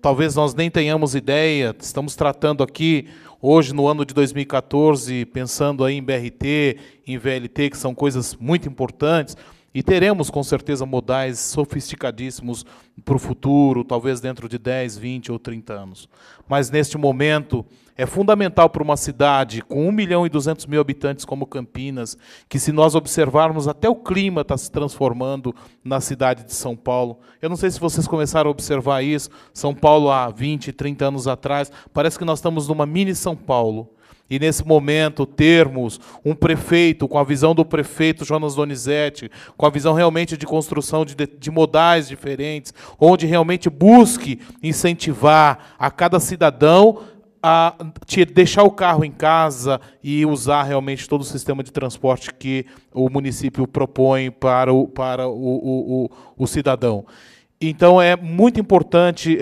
talvez nós nem tenhamos ideia, estamos tratando aqui, hoje, no ano de 2014, pensando aí em BRT, em VLT, que são coisas muito importantes, e teremos, com certeza, modais sofisticadíssimos para o futuro, talvez dentro de 10, 20 ou 30 anos. Mas, neste momento, é fundamental para uma cidade com 1.200.000 habitantes como Campinas, que se nós observarmos, até o clima está se transformando na cidade de São Paulo. Eu não sei se vocês começaram a observar isso. São Paulo, há 20, 30 anos atrás, parece que nós estamos numa mini São Paulo. E, nesse momento, termos um prefeito, com a visão do prefeito Jonas Donizete, com a visão realmente de construção de modais diferentes, onde realmente busque incentivar a cada cidadão a deixar o carro em casa e usar realmente todo o sistema de transporte que o município propõe para o cidadão. Então, é muito importante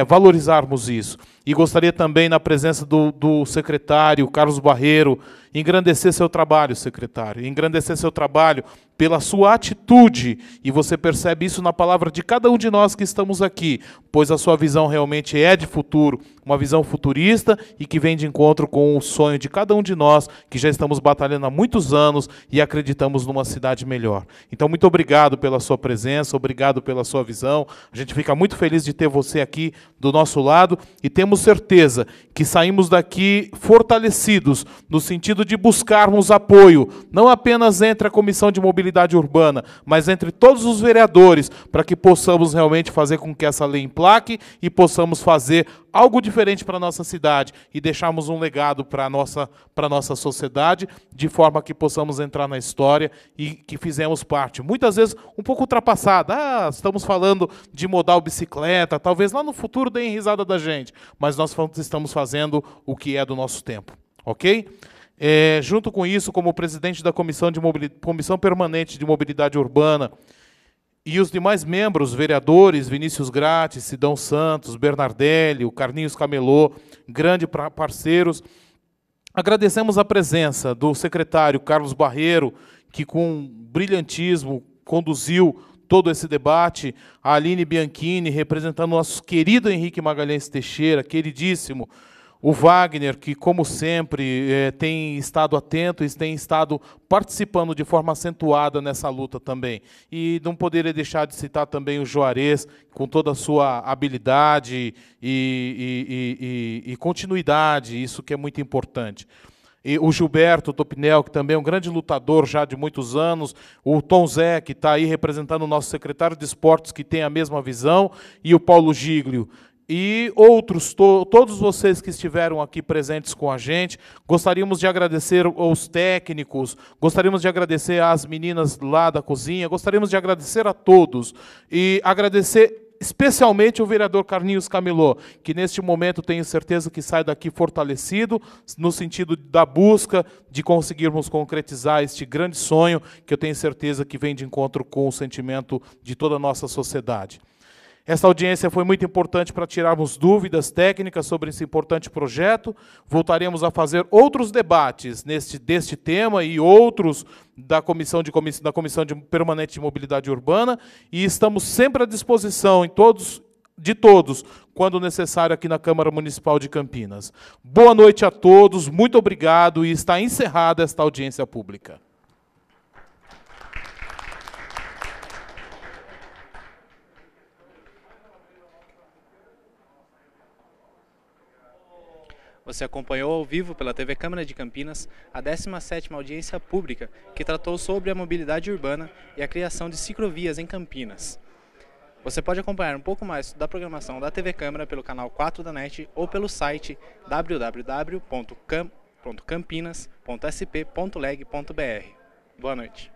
valorizarmos isso. E gostaria também, na presença do secretário Carlos Barreiro, engrandecer seu trabalho, secretário, engrandecer seu trabalho pela sua atitude, e você percebe isso na palavra de cada um de nós que estamos aqui, pois a sua visão realmente é de futuro, uma visão futurista e que vem de encontro com o sonho de cada um de nós, que já estamos batalhando há muitos anos e acreditamos numa cidade melhor. Então, muito obrigado pela sua presença, obrigado pela sua visão, a gente fica muito feliz de ter você aqui do nosso lado, e temos certeza que saímos daqui fortalecidos, no sentido de buscarmos apoio, não apenas entre a Comissão de Mobilidade Urbana, mas entre todos os vereadores, para que possamos realmente fazer com que essa lei emplaque e possamos fazer algo diferente para a nossa cidade e deixarmos um legado para a nossa sociedade, de forma que possamos entrar na história e que fizemos parte. Muitas vezes um pouco ultrapassada. Estamos falando de modal bicicleta, talvez lá no futuro deem risada da gente, mas nós estamos fazendo o que é do nosso tempo. Ok? Junto com isso, como presidente da Comissão Permanente de Mobilidade Urbana, e os demais membros, vereadores, Vinícius Gratti, Sidão Santos, Bernardelli, o Carlinhos Camelô, grandes parceiros, agradecemos a presença do secretário Carlos Barreiro, que com brilhantismo conduziu todo esse debate, a Aline Bianchini, representando o nosso querido Henrique Magalhães Teixeira, queridíssimo, o Wagner, que, como sempre, tem estado atento e tem estado participando de forma acentuada nessa luta também. E não poderia deixar de citar também o Juarez, com toda a sua habilidade e continuidade, isso que é muito importante. E o Gilberto Topinel, que também é um grande lutador já de muitos anos, o Tom Zé, que está aí representando o nosso secretário de esportes, que tem a mesma visão, e o Paulo Giglio. E outros, todos vocês que estiveram aqui presentes com a gente, gostaríamos de agradecer aos técnicos, gostaríamos de agradecer às meninas lá da cozinha, gostaríamos de agradecer a todos, e agradecer especialmente o vereador Carlinhos Camelô, que neste momento tenho certeza que sai daqui fortalecido, no sentido da busca de conseguirmos concretizar este grande sonho, que eu tenho certeza que vem de encontro com o sentimento de toda a nossa sociedade. Esta audiência foi muito importante para tirarmos dúvidas técnicas sobre esse importante projeto. Voltaremos a fazer outros debates deste tema e outros da Comissão Permanente de Mobilidade Urbana, e estamos sempre à disposição de todos, quando necessário, aqui na Câmara Municipal de Campinas. Boa noite a todos, muito obrigado, e está encerrada esta audiência pública. Você acompanhou ao vivo pela TV Câmara de Campinas a 17ª audiência pública, que tratou sobre a mobilidade urbana e a criação de ciclovias em Campinas. Você pode acompanhar um pouco mais da programação da TV Câmara pelo canal 4 da NET ou pelo site www.campinas.sp.leg.br. Boa noite.